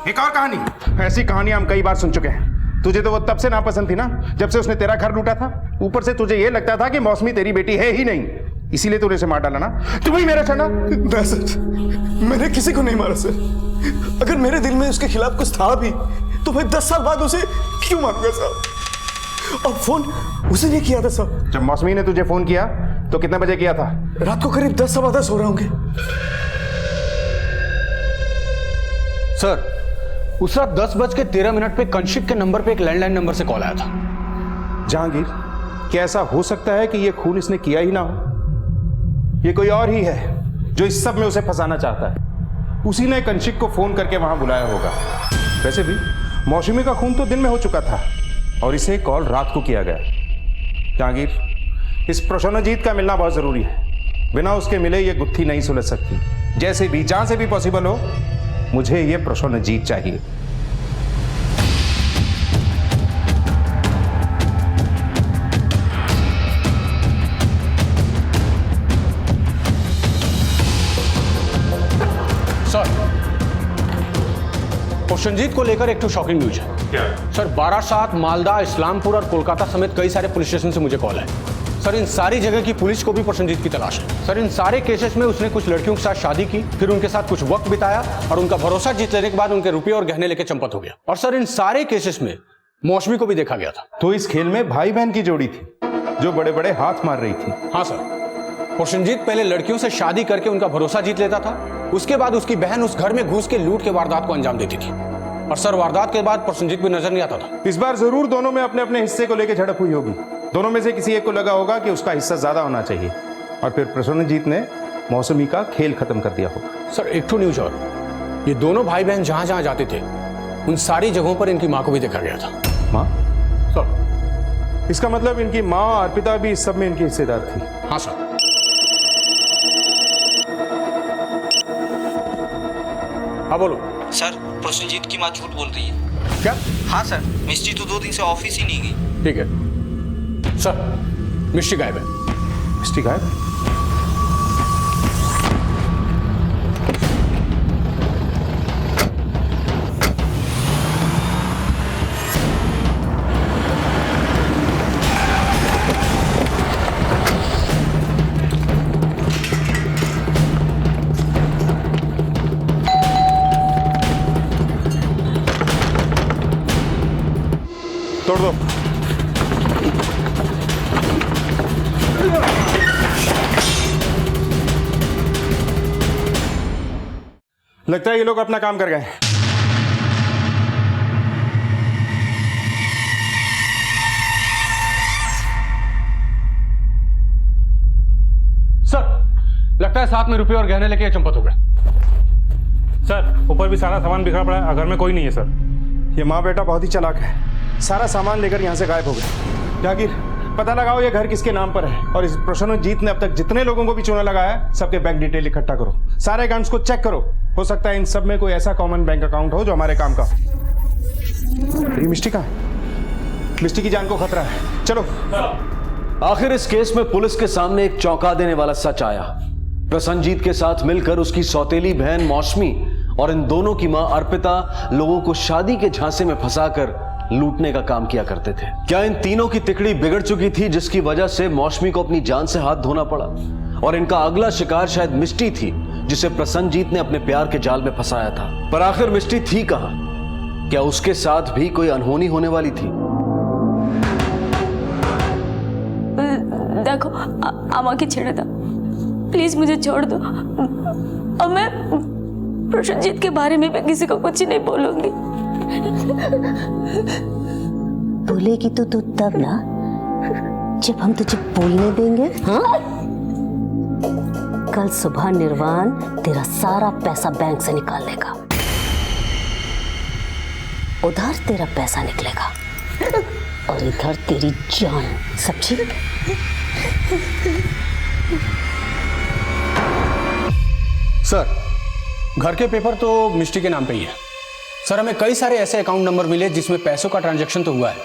एक और कहानी। ऐसी कहानी हम कई बार सुन चुके हैं। तुझे तो वो तब से नापसंद थी ना, जब से उसने तेरा घर लूटा था। ऊपर से तुझे ये लगता था कि मौसमी तेरी बेटी है ही नहीं, इसीलिए तूने उसे मार डाला ना। तुम ही मेरा छना। ना सर, मैंने किसी को नहीं मारा सर। अगर मेरे दिल में उसके खिलाफ कुछ था भी तो मैं 10 साल बाद उसे क्यों मारूंगा साहब? और फोन उसे नहीं किया था साहब। जब मौसमी ने तुझे फोन किया तो कितने बजे किया था? रात को करीब 10 सवा 10 हो रहे होंगे। सर, उस रात 10:13 पे कंशिक के नंबर पे एक लैंडलाइन नंबर से कॉल आया था। जहांगीर, क्या ऐसा हो सकता है कि ये खून इसने किया ही ना हो? ये कोई और ही है जो इस सब में उसे फंसाना चाहता है। उसी ने कंशिक को फोन करके वहां बुलाया होगा। वैसे भी मौसमी का खून तो दिन में हो चुका था और इसे कॉल रात को किया गया। जहांगीर, इस प्रसन्नजीत का मिलना बहुत जरूरी है। बिना उसके मिले ये गुत्थी नहीं सुलझ सकती। जैसे भी, जहां से भी पॉसिबल हो, मुझे ये प्रसन्नजीत चाहिए। सर, प्रसन्नजीत को लेकर एक तो शॉकिंग न्यूज है। क्या? सर, बारासात, मालदा, इस्लामपुर और कोलकाता समेत कई सारे पुलिस स्टेशन से मुझे कॉल है। सर, इन सारी जगह की पुलिस को भी प्रसन्नजीत की तलाश है। सर, इन सारे केसेस में उसने कुछ लड़कियों के साथ शादी की, फिर उनके साथ कुछ वक्त बिताया और उनका भरोसा जीत लेने के बाद उनके रुपये और गहने लेके चंपत हो गया। और सर, इन सारे केसेस में मौसमी को भी देखा गया था। तो इस खेल में भाई बहन की जोड़ी थी जो बड़े बड़े हाथ मार रही थी। हाँ सर, प्रसन्नजीत पहले लड़कियों से शादी करके उनका भरोसा जीत लेता था। उसके बाद उसकी बहन उस घर में घुस के लूट के वारदात को अंजाम देती थी। और सर, वारदात के बाद प्रसन्नजीत भी नजर नहीं आता था। इस बार जरूर दोनों में अपने अपने हिस्से को लेकर झड़प हुई होगी। दोनों में से किसी एक को लगा होगा कि उसका हिस्सा ज्यादा होना चाहिए और फिर प्रसन्नजीत ने मौसमी का खेल खत्म कर दिया होगा। सर, एक तो न्यूज और, ये दोनों भाई बहन जहां जहां जाते थे उन सारी जगहों पर इनकी मां को भी देखा गया था। मां? सर, इसका मतलब इनकी मां अर्पिता भी इस सब में इनकी हिस्सेदार थी। हाँ सर। हाँ बोलो। सर, प्रसन्नजीत की माँ झूठ बोल रही है। क्या? हाँ सर, मिस्टी तो 2 दिन से ऑफिस ही नहीं गई। ठीक है सर, मिस्टी गायब है। मिस्टी गायब? तोड़ दो। लगता है ये लोग अपना काम कर गए। सर, लगता है साथ में रुपये और गहने लेके चंपत हो गए। सर, ऊपर भी सारा सामान बिखरा पड़ा है, घर में कोई नहीं है सर। ये माँ बेटा बहुत ही चालाक है, सारा सामान लेकर यहाँ से गायब हो गए। जहांगीर, पता लगाओ ये घर किसके नाम पर है और इस प्रसन्नजीत ने अब तक जितने लोगों को भी चूना लगाया है सबके बैंक डिटेल इकट्ठा करो, सारे अकाउंट्स को चेक करो। हो सकता है इन सब में कोई ऐसा कॉमन बैंक अकाउंट हो जो हमारे काम का। ये मिस्टी कहाँ है? मिस्टी की जान को खतरा है। चलो। आखिर इस केस में पुलिस के सामने एक चौंका देने वाला सच आया। प्रसन्नजीत के साथ मिलकर उसकी सौतेली बहन मौसमी और इन दोनों की मां अर्पिता लोगों को शादी के झांसे में फंसाकर लूटने का काम किया करते थे। क्या इन तीनों की तिकड़ी बिगड़ चुकी थी जिसकी वजह से मौसमी को अपनी जान से हाथ धोना पड़ा? और इनका अगला शिकार शायद मिस्टी थी जिसे प्रसन्नजीत ने अपने प्यार के जाल में फंसाया था। पर आखिर मिस्टी थी कहां? क्या उसके साथ भी कोई अनहोनी होने वाली थी? देखो, अम्मा की छेड़ा था, प्लीज मुझे छोड़ दो। अब मैं प्रसन्नजीत के बारे में भी किसी को कुछ नहीं बोलूंगी। बोलेगी तो तू तब ना जब हम तुझे बोलने देंगे। हाँ? कल सुबह निर्वाण तेरा सारा पैसा बैंक से निकाल लेगा। उधर तेरा पैसा निकलेगा और इधर तेरी जान। सब ठीक? सर, घर के पेपर तो मिस्टी के नाम पे ही है। सर, हमें कई सारे ऐसे अकाउंट नंबर मिले जिसमें पैसों का ट्रांजैक्शन तो हुआ है,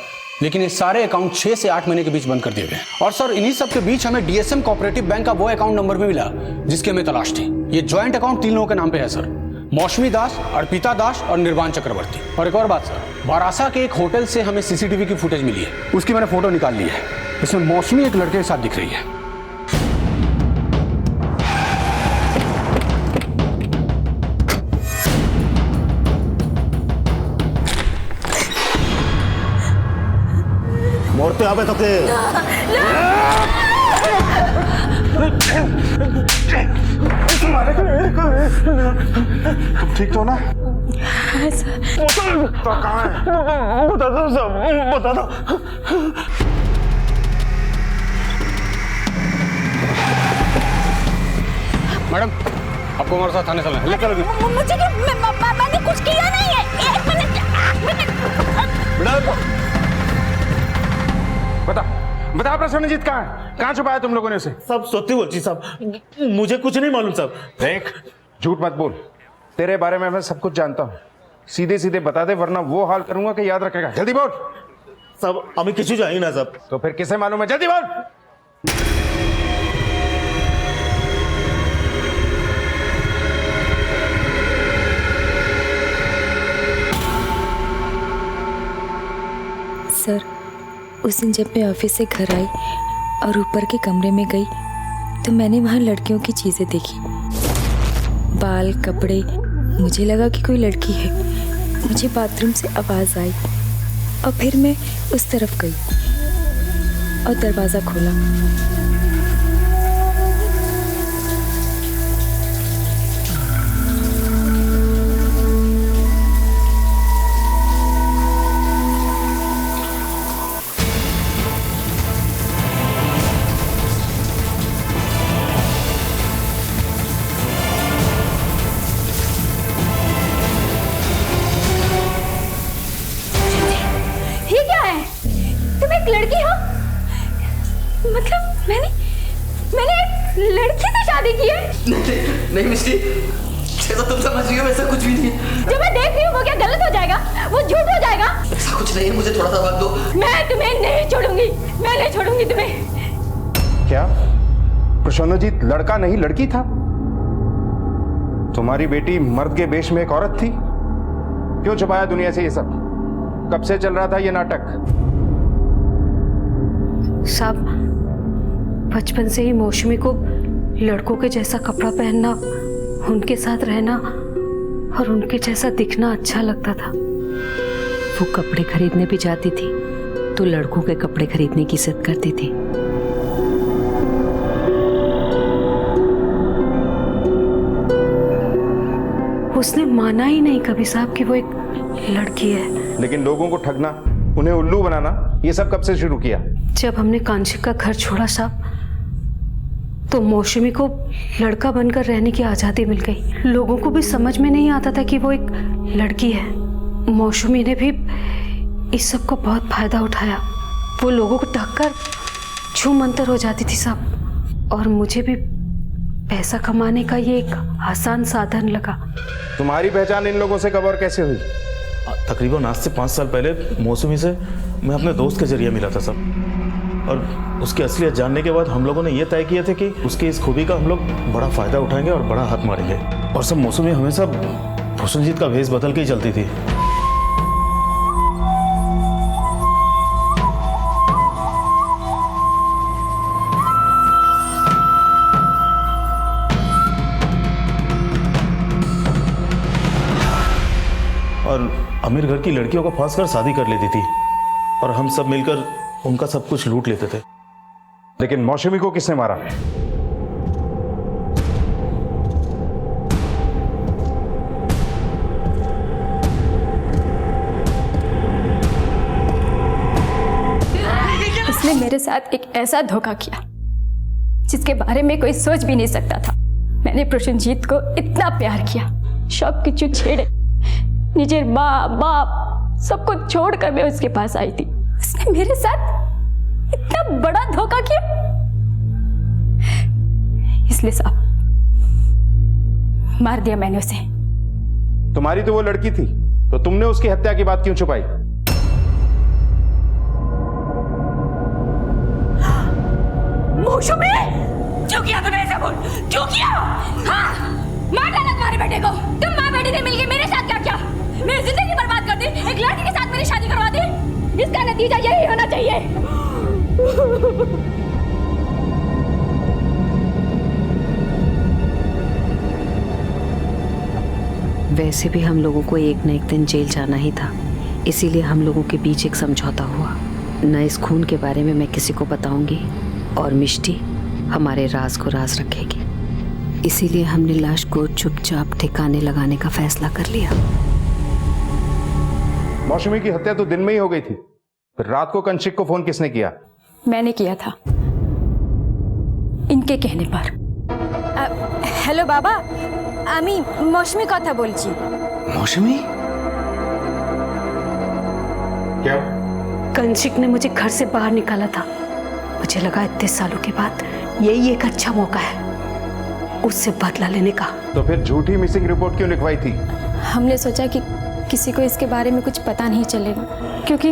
लेकिन ये सारे अकाउंट 6 से 8 महीने के बीच बंद कर दिए गए। और सर, इन्हीं सब के बीच हमें डीएसएम कोऑपरेटिव बैंक का वो अकाउंट नंबर भी मिला जिसकी हमें तलाश थी। ये ज्वाइंट अकाउंट 3 लोगों के नाम पे है सर, मौसमी दास, अर्पिता दास और निर्वाण चक्रवर्ती। और एक और बात सर, बारासा के एक होटल से हमें सीसीटीवी की फुटेज मिली है, उसकी मैंने फोटो निकाल ली है। इसमें मौसमी एक लड़के के साथ दिख रही है। मोड़ते आवे तो के तुम ठीक तो ना? कहाँ है? बता दो सब, बता दो। मैडम, आपको हमारे साथ थाने चलना है। लेकर मुझे मैंने कुछ किया नहीं है। एक मिनट। बता प्रसन्नजीत कहाँ है? कहाँ छुपाया तुम लोगों ने उसे? सब सत्य बोल जी साहब, मुझे कुछ नहीं मालूम साहब। देख, झूठ मत बोल, तेरे बारे में मैं सब कुछ जानता हूँ। सीधे सीधे बता दे, वरना वो हाल करूंगा कि याद रखेगा। जल्दी बोल। साहब, हमें किसी जानी ना साहब। तो फिर किसे मालूम है? जल्दी बोल। सर, उस दिन जब मैं ऑफिस से घर आई और ऊपर के कमरे में गई तो मैंने वहाँ लड़कियों की चीज़ें देखी, बाल, कपड़े। मुझे लगा कि कोई लड़की है। मुझे बाथरूम से आवाज़ आई और फिर मैं उस तरफ गई और दरवाज़ा खोला। लड़की हो? मतलब मैंने एक लड़की से शादी की है? नहीं मिस्टी, जैसा तुम समझ रही हो वैसा कुछ भी नहीं है। जो मैं देख रही हूँ वो क्या गलत हो जाएगा? वो झूठ हो जाएगा? ऐसा कुछ नहीं है, मुझे थोड़ा सा वक्त दो। मैं तुम्हें नहीं छोड़ूंगी, मैं नहीं छोड़ूंगी तुम्हें। क्या प्रसन्नजीत लड़का नहीं लड़की था? तुम्हारी बेटी मर्द के वेश में एक औरत थी? क्यों छुपाया दुनिया से ये सब? कब से चल रहा था ये नाटक? साहब, बचपन से ही मौसमी को लड़कों के जैसा कपड़ा पहनना, उनके साथ रहना और उनके जैसा दिखना अच्छा लगता था। वो कपड़े खरीदने भी जाती थी तो लड़कों के कपड़े खरीदने की जिद करती थी। उसने माना ही नहीं कभी साहब कि वो एक लड़की है। लेकिन लोगों को ठगना, उन्हें उल्लू बनाना, ये सब कब से शुरू किया? जब हमने कांची का घर छोड़ा साहब तो मौसमी को लड़का बनकर रहने की आज़ादी मिल गई। लोगों को भी समझ में नहीं आता था कि वो एक लड़की है। मौसमी ने भी इस सब को बहुत फायदा उठाया। वो लोगों को ढककर छूमंतर हो जाती थी साहब, और मुझे भी पैसा कमाने का ये एक आसान साधन लगा। तुम्हारी पहचान इन लोगों से कब और कैसे हुई? तकरीबन आज से 5 साल पहले मौसमी से मैं अपने दोस्त के जरिए मिला था सब, और उसकी असलियत जानने के बाद हम लोगों ने ये तय किया था कि उसकी इस खूबी का हम लोग बड़ा फायदा उठाएंगे और बड़ा हाथ मारेंगे। और सब मौसमी हमेशा प्रसन्नजीत का भेष बदल के ही चलती थी। और अमीर घर की लड़कियों को फांस कर शादी कर लेती थी और हम सब मिलकर उनका सब कुछ लूट लेते थे। लेकिन मौसमी को किसने मारा? उसने मेरे साथ एक ऐसा धोखा किया जिसके बारे में कोई सोच भी नहीं सकता था। मैंने प्रसन्नजीत को इतना प्यार किया, सब कुछ छेड़े, निजे माँ बाप सबको छोड़कर मैं उसके पास आई थी। उसने मेरे साथ इतना बड़ा धोखा किया। इसलिए साहब मार दिया मैंने उसे। तुम्हारी तो वो लड़की थी, तो तुमने उसकी हत्या की बात क्यों छुपाई? मौसमी, क्यों किया तूने ऐसा? बोल, क्यों किया? हाँ, मार डाला तुम्हारे बेटे को। तुम माँ बेटी ने मिलके मेरे साथ क्या किया? मेरी जिंदगी बर्बाद कर दी, एक लड़की के साथ मेरी शादी करवा दी। इसका नतीजा यही होना चाहिए। वैसे भी हम लोगों को एक न एक दिन जेल जाना ही था, इसीलिए हम लोगों के बीच एक समझौता हुआ। न इस खून के बारे में मैं किसी को बताऊंगी और मिष्टी हमारे राज को राज रखेगी। इसीलिए हमने लाश को चुपचाप ठिकाने लगाने का फैसला कर लिया। मौसमी की हत्या तो दिन में ही हो गई थी, फिर रात को कंशिक को फोन किसने किया? मैंने किया था, इनके कहने पर। हेलो बाबा, আমি মৌসুমি কথা বলছি। मौसमी? क्या? कंशिक ने मुझे घर से बाहर निकाला था। मुझे लगा इतने सालों के बाद यही एक अच्छा मौका है उससे बदला लेने का। तो फिर झूठी मिसिंग रिपोर्ट क्यों लिखवाई थी? हमने सोचा कि किसी को इसके बारे में कुछ पता नहीं चलेगा, क्योंकि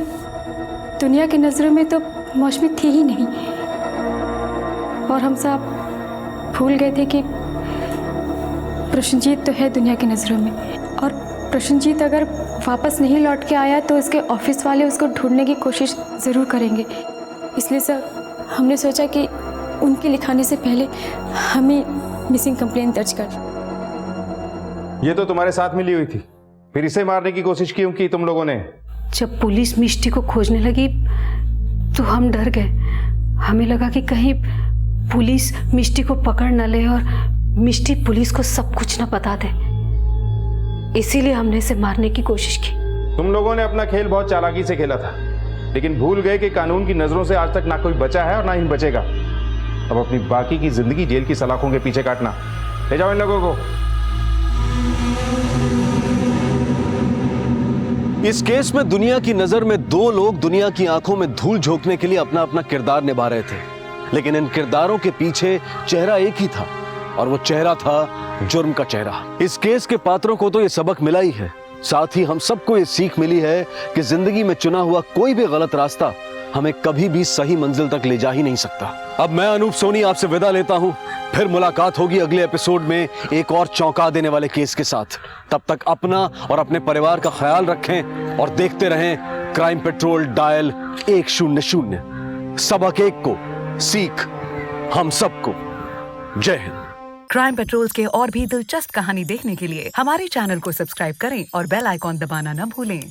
दुनिया की नज़रों में तो मौसमी थी ही नहीं। और हम सब भूल गए थे कि प्रसन्नजीत तो है दुनिया की नज़रों में, और प्रसन्नजीत अगर वापस नहीं लौट के आया तो उसके ऑफिस वाले उसको ढूंढने की कोशिश ज़रूर करेंगे। इसलिए सर हमने सोचा कि उनके लिखाने से पहले हमें मिसिंग कंप्लेंट दर्ज कर। ये तो तुम्हारे साथ मिली हुई थी, फिर इसे मारने की कोशिश क्यों की तुम लोगों ने? जब पुलिस मिष्टी को खोजने लगी तो हम डर गए। हमें लगा कि कहीं पुलिस मिष्टी को पकड़ न ले और मिष्टी पुलिस को सब कुछ न बता दे, इसीलिए हमने इसे मारने की कोशिश की। तुम लोगों ने अपना खेल बहुत चालाकी से खेला था, लेकिन भूल गए कि कानून की नजरों से आज तक ना कोई बचा है और ना ही बचेगा। अब अपनी बाकी की जिंदगी जेल की सलाखों के पीछे काटना। ले जाओ इन लोगों को। इस केस में दुनिया की नजर में दो लोग दुनिया की आंखों में धूल झोंकने के लिए अपना अपना किरदार निभा रहे थे, लेकिन इन किरदारों के पीछे चेहरा एक ही था, और वो चेहरा था जुर्म का चेहरा। इस केस के पात्रों को तो ये सबक मिला ही है, साथ ही हम सबको ये सीख मिली है कि जिंदगी में चुना हुआ कोई भी गलत रास्ता हमें कभी भी सही मंजिल तक ले जा ही नहीं सकता। अब मैं अनूप सोनी आपसे विदा लेता हूं, फिर मुलाकात होगी अगले एपिसोड में एक और चौंका देने वाले केस के साथ। तब तक अपना और अपने परिवार का ख्याल रखें और देखते रहें क्राइम पेट्रोल डायल 100। सबक एक को, सीख हम सबको। जय हिंद। क्राइम पेट्रोल के और भी दिलचस्प कहानी देखने के लिए हमारे चैनल को सब्सक्राइब करें और बेल आइकॉन दबाना न भूलें।